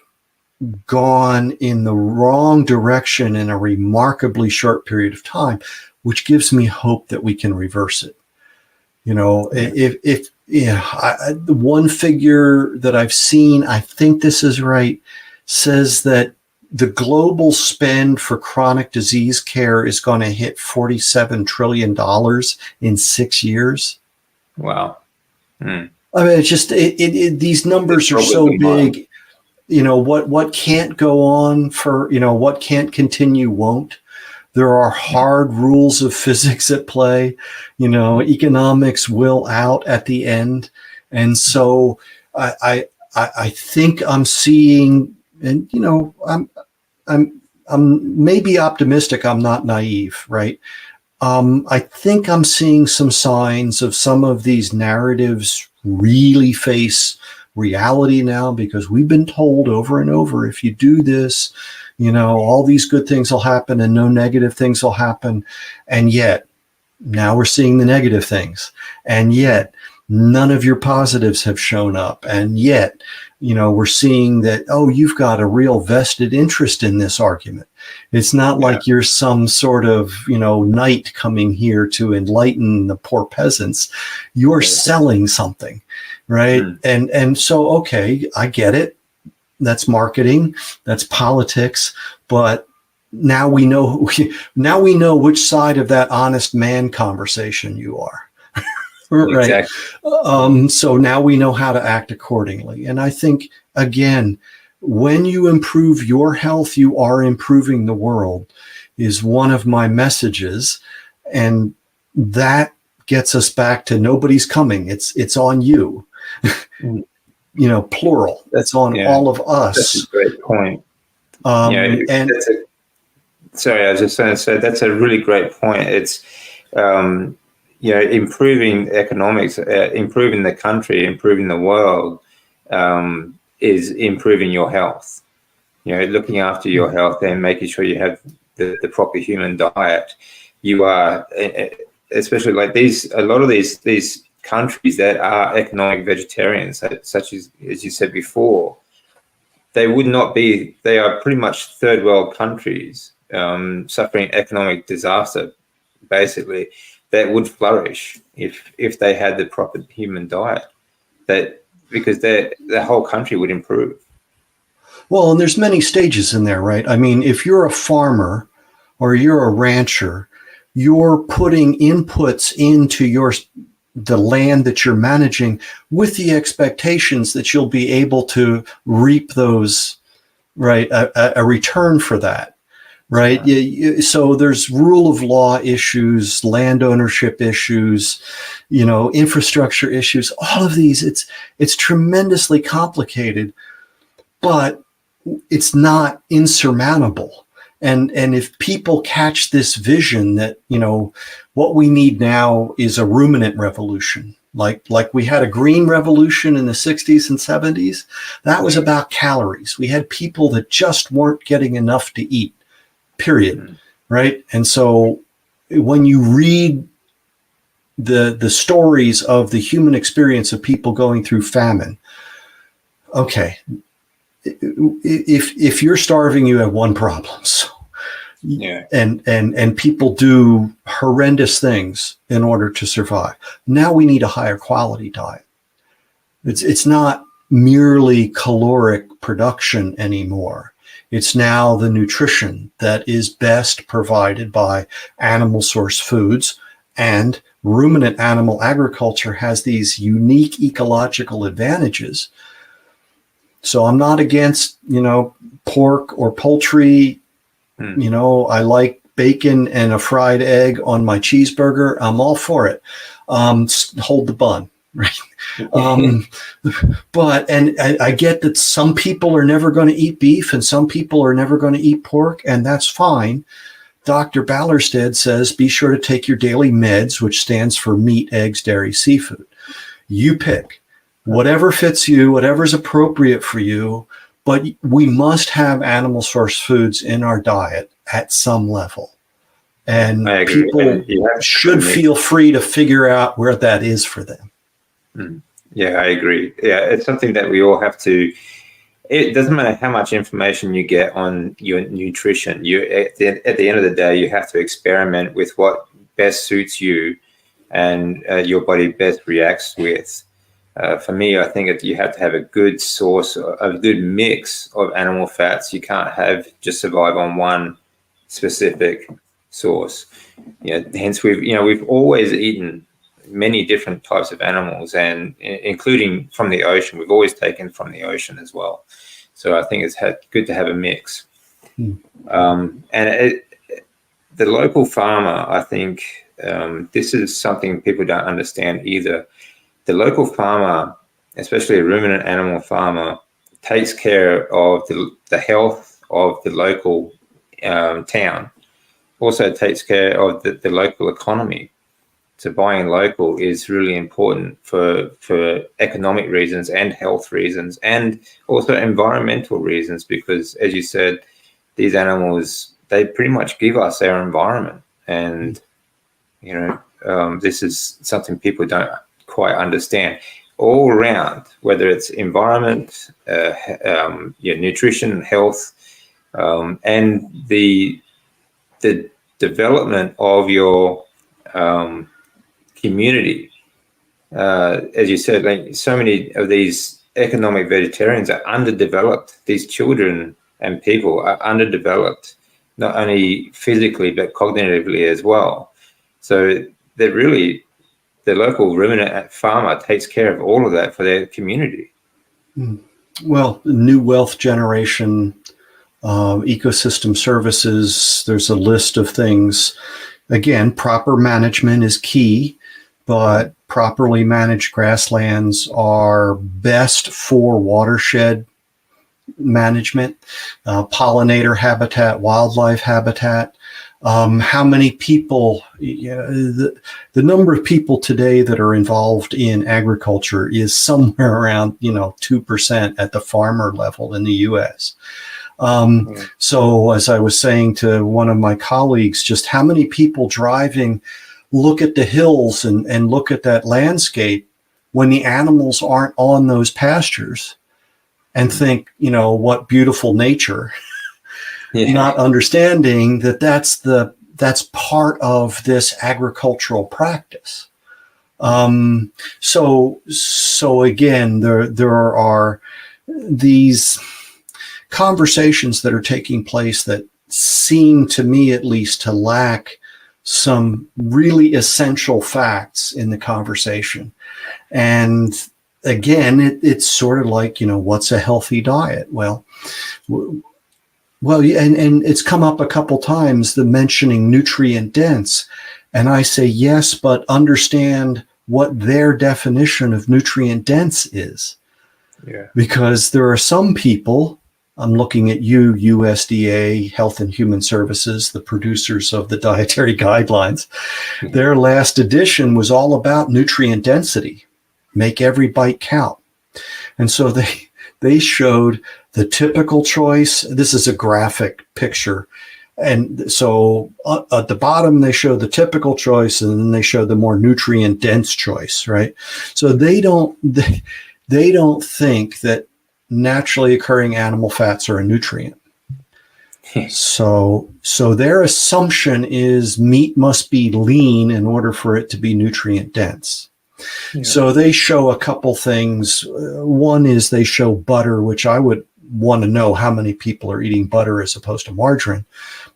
gone in the wrong direction in a remarkably short period of time, which gives me hope that we can reverse it. The one figure that I've seen, I think this is right, says that the global spend for chronic disease care is going to hit $47 trillion in 6 years. Wow. I mean, it's just, these numbers are so big. What can't go on for, what can't continue won't. There are hard rules of physics at play. Economics will out at the end. And so I think I'm seeing, and, I'm maybe optimistic. I'm not naive, right? I think I'm seeing some signs of some of these narratives really face reality now, because we've been told over and over, if you do this, all these good things will happen and no negative things will happen. And yet now we're seeing the negative things, and yet none of your positives have shown up. And yet, we're seeing that, you've got a real vested interest in this argument. It's not like you're some sort of, knight coming here to enlighten the poor peasants. You're selling something, right? And so, okay, I get it. That's marketing, that's politics, but now we know which side of that honest man conversation you are. Right. Exactly. So now we know how to act accordingly. And I think, again, when you improve your health, you are improving the world, is one of my messages. And that gets us back to nobody's coming. It's on you, plural. That's on all of us. That's a great point. And sorry, I was just going to say, that's a really great point. It's, improving economics, improving the country, improving the world, is improving your health. Looking after your health and making sure you have the proper human diet. You are, especially like a lot of these countries that are economic vegetarians, such as you said before, they are pretty much third world countries, suffering economic disaster, basically, that would flourish if they had the proper human diet, because the whole country would improve. Well, and there's many stages in there, right? I mean, if you're a farmer or you're a rancher, you're putting inputs into the land that you're managing with the expectations that you'll be able to reap those, right? A return for that. right? So there's rule of law issues, land ownership issues, infrastructure issues, all of these. It's tremendously complicated, but it's not insurmountable. And if people catch this vision that, what we need now is a ruminant revolution, like we had a green revolution in the 60s and 70s, that was about calories. We had people that just weren't getting enough to eat, period. Right. And so when you read the stories of the human experience of people going through famine, okay, if you're starving, you have one problem. So, and people do horrendous things in order to survive. Now we need a higher quality diet. It's not merely caloric production anymore. It's now the nutrition that is best provided by animal source foods, and ruminant animal agriculture has these unique ecological advantages. So I'm not against, pork or poultry. I like bacon and a fried egg on my cheeseburger. I'm all for it. Hold the bun, right? But I get that some people are never going to eat beef and some people are never going to eat pork, and that's fine. Dr. Ballerstedt says, be sure to take your daily meds, which stands for meat, eggs, dairy, seafood. You pick whatever fits you, whatever's appropriate for you, but we must have animal source foods in our diet at some level. And people should feel free to figure out where that is for them. Yeah, I agree. Yeah, it's something that we all have to. It doesn't matter how much information you get on your nutrition. At the end of the day, you have to experiment with what best suits you and your body best reacts with. For me, I think you have to have a good source, a good mix of animal fats. You can't just survive on one specific source. Hence we've always eaten many different types of animals, and including from the ocean. We've always taken from the ocean as well. So I think it's good to have a mix. The local farmer, I think this is something people don't understand either. The local farmer, especially a ruminant animal farmer, takes care of the health of the local town, also takes care of the local economy. So buying local is really important for economic reasons and health reasons, and also environmental reasons, because, as you said, these animals, they pretty much give us our environment. And, this is something people don't quite understand. All around, whether it's environment, nutrition, health, and the development of your community. As you said, like, so many of these economic vegetarians are underdeveloped. These children and people are underdeveloped, not only physically but cognitively as well. So the local ruminant farmer takes care of all of that for their community. Well, new wealth generation, ecosystem services, there's a list of things. Again, proper management is key, but properly managed grasslands are best for watershed management, pollinator habitat, wildlife habitat. How many people, the number of people today that are involved in agriculture is somewhere around, 2% at the farmer level in the US. So as I was saying to one of my colleagues, just how many people driving look at the hills and look at that landscape when the animals aren't on those pastures and think, what beautiful nature. Not understanding that that's part of this agricultural practice. So again, there are these conversations that are taking place that seem to me, at least, to lack some really essential facts in the conversation. And again, it's sort of like, what's a healthy diet? Well, Well, and it's come up a couple times, the mentioning nutrient dense. And I say, yes, but understand what their definition of nutrient dense is. Yeah. Because there are some people, I'm looking at you, USDA, Health and Human Services, the producers of the dietary guidelines. Their last edition was all about nutrient density, make every bite count. And so they showed the typical choice. This is a graphic picture. And so at the bottom, they show the typical choice, and then they show the more nutrient dense choice, right? So they don't think that naturally occurring animal fats are a nutrient. So their assumption is meat must be lean in order for it to be nutrient dense. Yeah. So they show a couple things. One is they show butter, which I would want to know how many people are eating butter as opposed to margarine.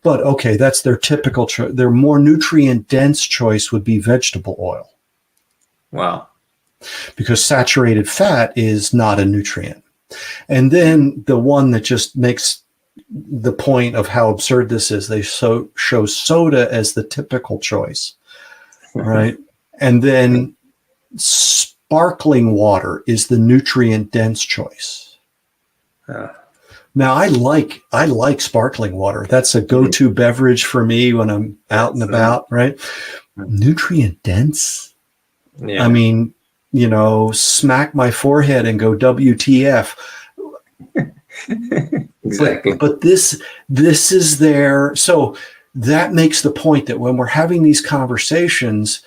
But okay, that's their typical choice. Their more nutrient dense choice would be vegetable oil. Wow. Because saturated fat is not a nutrient. And then the one that just makes the point of how absurd this is, they show soda as the typical choice, right? And then sparkling water is the nutrient dense choice. Now I like sparkling water. That's a go-to beverage for me when I'm out and about, right? Nutrient dense. Yeah. I mean, smack my forehead and go WTF. Exactly. But this is there. So that makes the point that when we're having these conversations,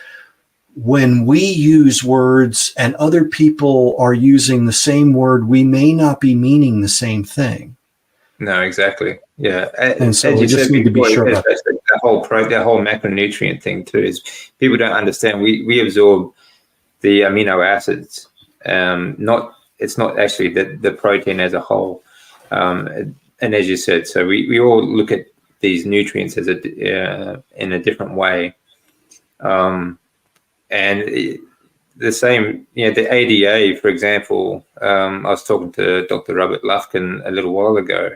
when we use words and other people are using the same word, we may not be meaning the same thing. No, exactly. Yeah. And so we just need to be sure about that. The whole macronutrient thing too is people don't understand. We absorb the amino acids. It's not actually the protein as a whole. And as you said, so we all look at these nutrients as in a different way. The same, the ADA, for example, I was talking to Dr. Robert Lufkin a little while ago.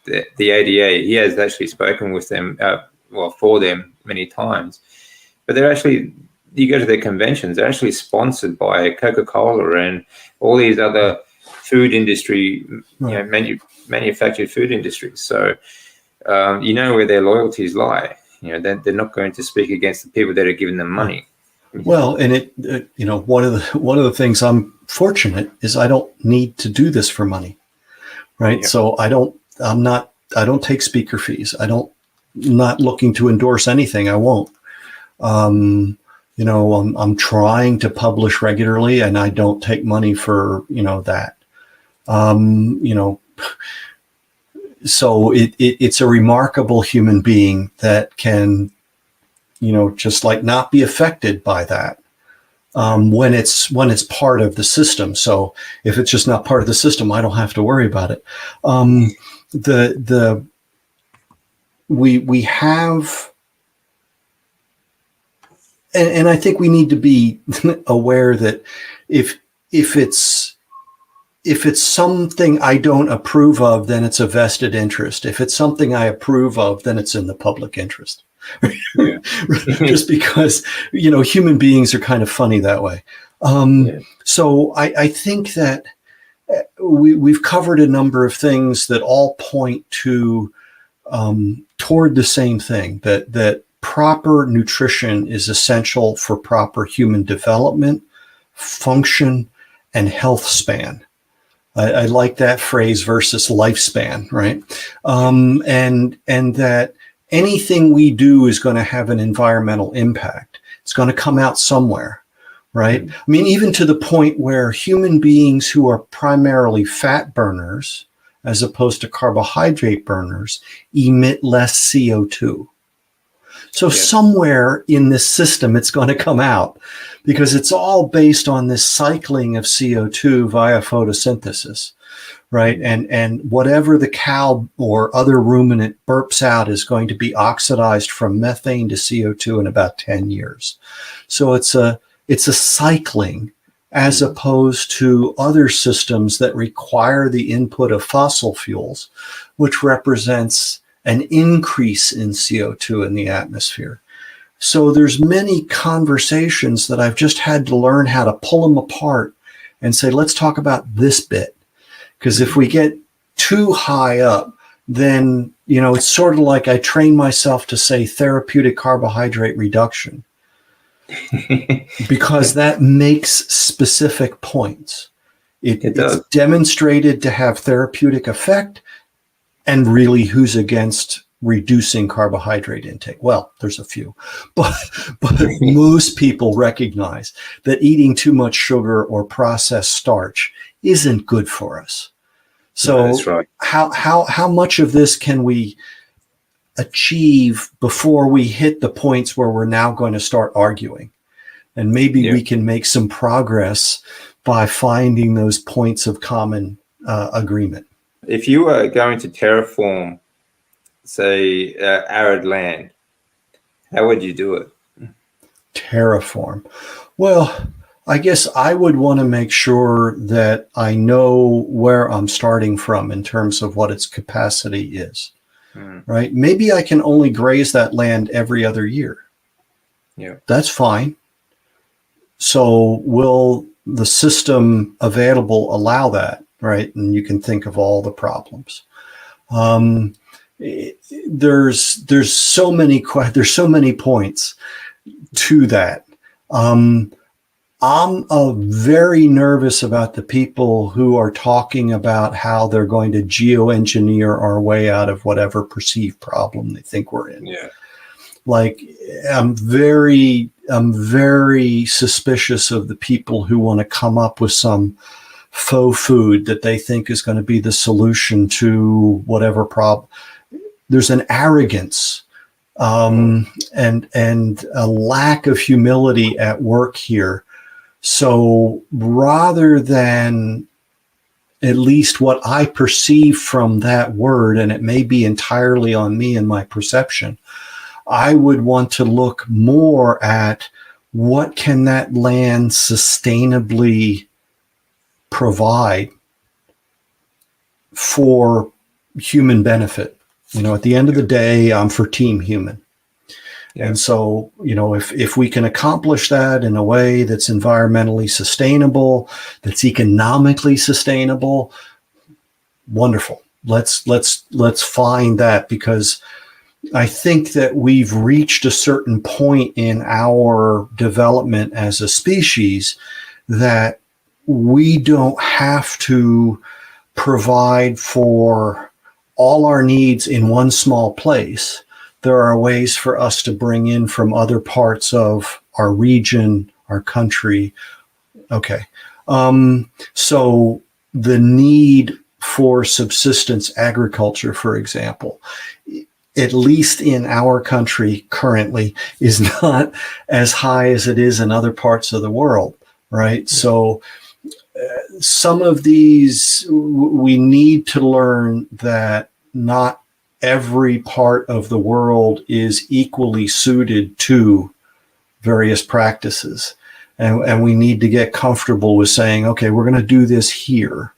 The ADA, he has actually spoken with them, for them many times. But they're actually, you go to their conventions, they're actually sponsored by Coca-Cola and all these other food industry, manufactured food industries. So, where their loyalties lie. They're not going to speak against the people that are giving them money. Well, and one of the things I'm fortunate is I don't need to do this for money, right? Yeah. So I don't take speaker fees. I'm not looking to endorse anything. I won't. I'm trying to publish regularly, and I don't take money for that. So it's a remarkable human being that can, just like not be affected by that when it's part of the system. So if it's just not part of the system, I don't have to worry about it. We have, and I think we need to be aware that if it's something I don't approve of, then it's a vested interest. If it's something I approve of, then it's in the public interest. Yeah. Just because, human beings are kind of funny that way. So I think that we've covered a number of things that all point to toward the same thing, that proper nutrition is essential for proper human development, function, and health span. I like that phrase versus lifespan, right? And that anything we do is going to have an environmental impact. It's going to come out somewhere, right? Mm-hmm. I mean, even to the point where human beings who are primarily fat burners, as opposed to carbohydrate burners, emit less CO2. So somewhere in this system, it's going to come out because it's all based on this cycling of CO2 via photosynthesis, right? And whatever the cow or other ruminant burps out is going to be oxidized from methane to CO2 in about 10 years. So it's a cycling as opposed to other systems that require the input of fossil fuels, which represents an increase in CO2 in the atmosphere. So there's many conversations that I've just had to learn how to pull them apart and say, let's talk about this bit. Because if we get too high up, then, it's sort of like I train myself to say therapeutic carbohydrate reduction because that makes specific points. It's demonstrated to have therapeutic effect, and really who's against reducing carbohydrate intake? Well, there's a few, but most people recognize that eating too much sugar or processed starch isn't good for us. So that's right. How much of this can we achieve before we hit the points where we're now going to start arguing? And maybe we can make some progress by finding those points of common agreement. If you were going to terraform, say, arid land, how would you do it? Terraform. Well, I guess I would want to make sure that I know where I'm starting from in terms of what its capacity is, right? Maybe I can only graze that land every other year. Yeah, that's fine. So will the system available allow that, right? And you can think of all the problems. There's so many points to that. I'm very nervous about the people who are talking about how they're going to geoengineer our way out of whatever perceived problem they think we're in. Yeah. Like, I'm very suspicious of the people who want to come up with some faux food that they think is going to be the solution to whatever problem. There's an arrogance and a lack of humility at work here. So rather than at least what I perceive from that word, and it may be entirely on me and my perception, I would want to look more at what can that land sustainably provide for human benefit. At the end of the day, I'm for team human. Yeah. And so, if we can accomplish that in a way that's environmentally sustainable, that's economically sustainable, wonderful. Let's find that, because I think that we've reached a certain point in our development as a species that we don't have to provide for all our needs in one small place. There are ways for us to bring in from other parts of our region, our country. Okay. So the need for subsistence agriculture, for example, at least in our country currently, is not as high as it is in other parts of the world, right? So some of these, we need to learn that not every part of the world is equally suited to various practices. And we need to get comfortable with saying, okay, we're going to do this here.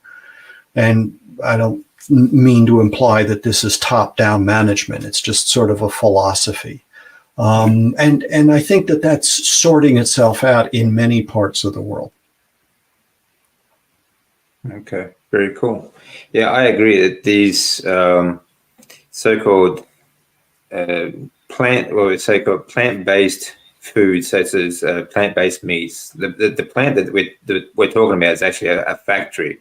And I don't mean to imply that this is top-down management. It's just sort of a philosophy. And I think that that's sorting itself out in many parts of the world. Okay, very cool. Yeah, I agree that these so-called plant-based foods, such as plant-based meats, the plant that we're talking about is actually a factory,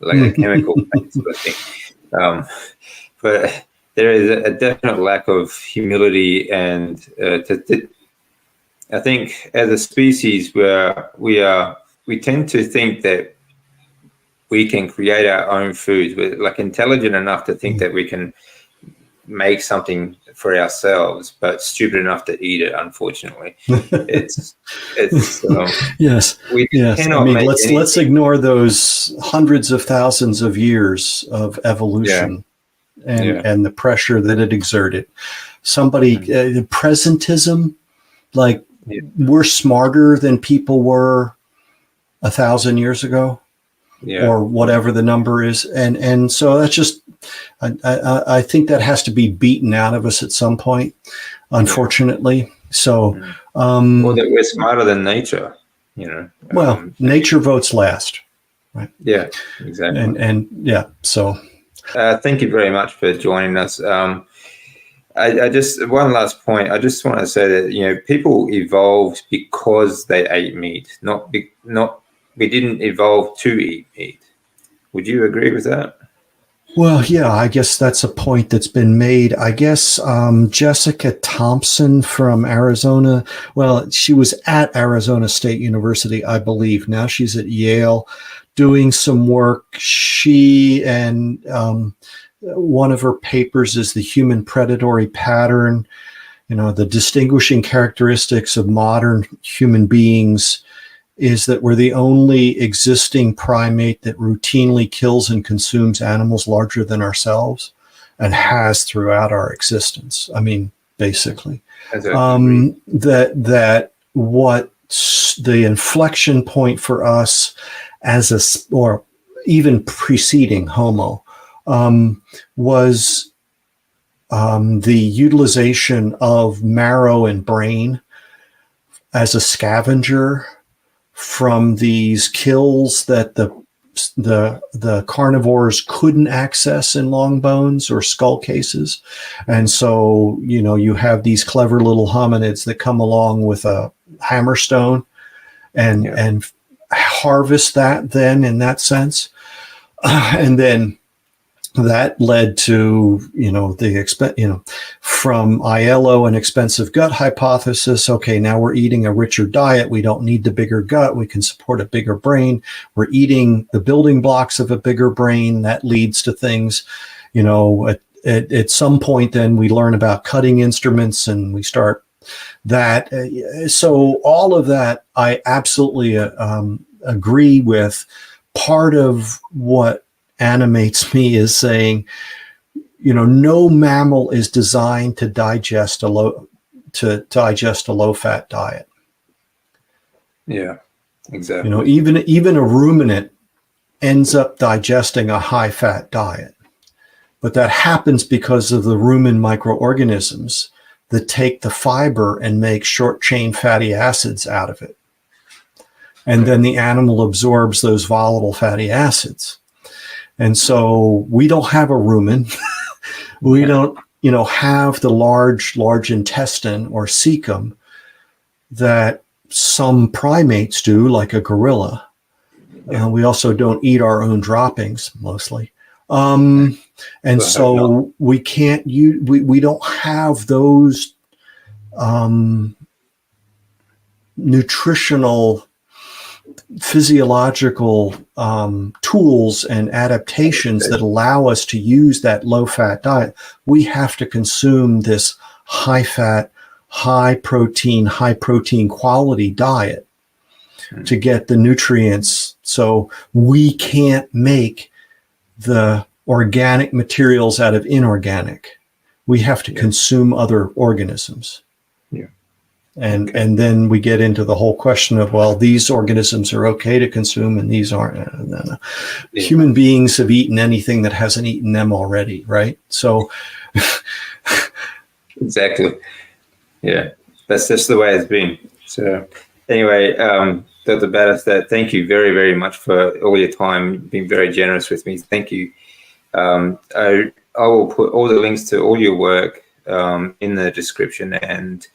like a chemical plant sort of thing. But there is a definite lack of humility, and I think as a species, we tend to think that we can create our own foods. We're like intelligent enough to think that we can make something for ourselves, but stupid enough to eat it. Unfortunately, it's yes. Cannot I mean, let's ignore those hundreds of thousands of years of evolution and the pressure that it exerted. Presentism, like we're smarter than people were 1,000 years ago, Yeah. or whatever the number is. And so that's just, I think that has to be beaten out of us at some point, unfortunately. So, Or that we're smarter than nature, well, nature votes last, right? Yeah, exactly. And yeah, so. Thank you very much for joining us. I just, one last point. I just want to say that people evolved because they ate meat, we didn't evolve to eat meat. Would you agree with that? Well, yeah, I guess that's a point that's been made. I guess Jessica Thompson from Arizona, well, she was at Arizona State University, I believe. Now she's at Yale doing some work. She and one of her papers is the human predatory pattern, the distinguishing characteristics of modern human beings is that we're the only existing primate that routinely kills and consumes animals larger than ourselves and has throughout our existence. I mean, basically. That what the inflection point for us or even preceding Homo, was the utilization of marrow and brain as a scavenger from these kills that the carnivores couldn't access in long bones or skull cases. And so, you have these clever little hominids that come along with a hammerstone and harvest that then in that sense. And then that led to, from Aiello, an expensive gut hypothesis. Okay, now we're eating a richer diet. We don't need the bigger gut. We can support a bigger brain. We're eating the building blocks of a bigger brain. That leads to things, at some point, then we learn about cutting instruments and we start that. So all of that, I absolutely agree with. Part of what animates me is saying, no mammal is designed to digest a low-fat diet. Yeah, exactly. Even a ruminant ends up digesting a high-fat diet, but that happens because of the rumen microorganisms that take the fiber and make short-chain fatty acids out of it. And then the animal absorbs those volatile fatty acids. And so we don't have a rumen. We don't, have the large intestine or cecum that some primates do, like a gorilla. We also don't eat our own droppings mostly. And so we can't use, we don't have those nutritional, physiological tools and adaptations that allow us to use that low-fat diet. We have to consume this high-fat, high-protein quality diet to get the nutrients. So we can't make the organic materials out of inorganic. We have to consume other organisms. And then we get into the whole question of, well, these organisms are okay to consume and these aren't. No. Human beings have eaten anything that hasn't eaten them already, right? So exactly. Yeah, that's just the way it's been. So anyway, Dr. Ballerstedt, thank you very, very much for all your time. You've been very generous with me. Thank you. I will put all the links to all your work in the description, and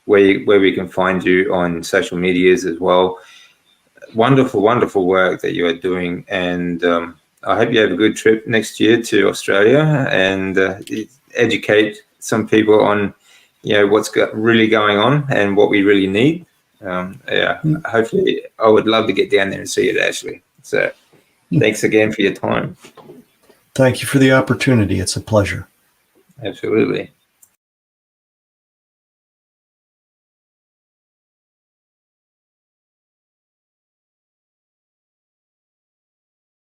where we can find you on social medias as well. Wonderful, wonderful work that you are doing, and I hope you have a good trip next year to Australia and educate some people on, what's really going on and what we really need. Hopefully, I would love to get down there and see it, Ashley. So, thanks again for your time. Thank you for the opportunity. It's a pleasure. Absolutely.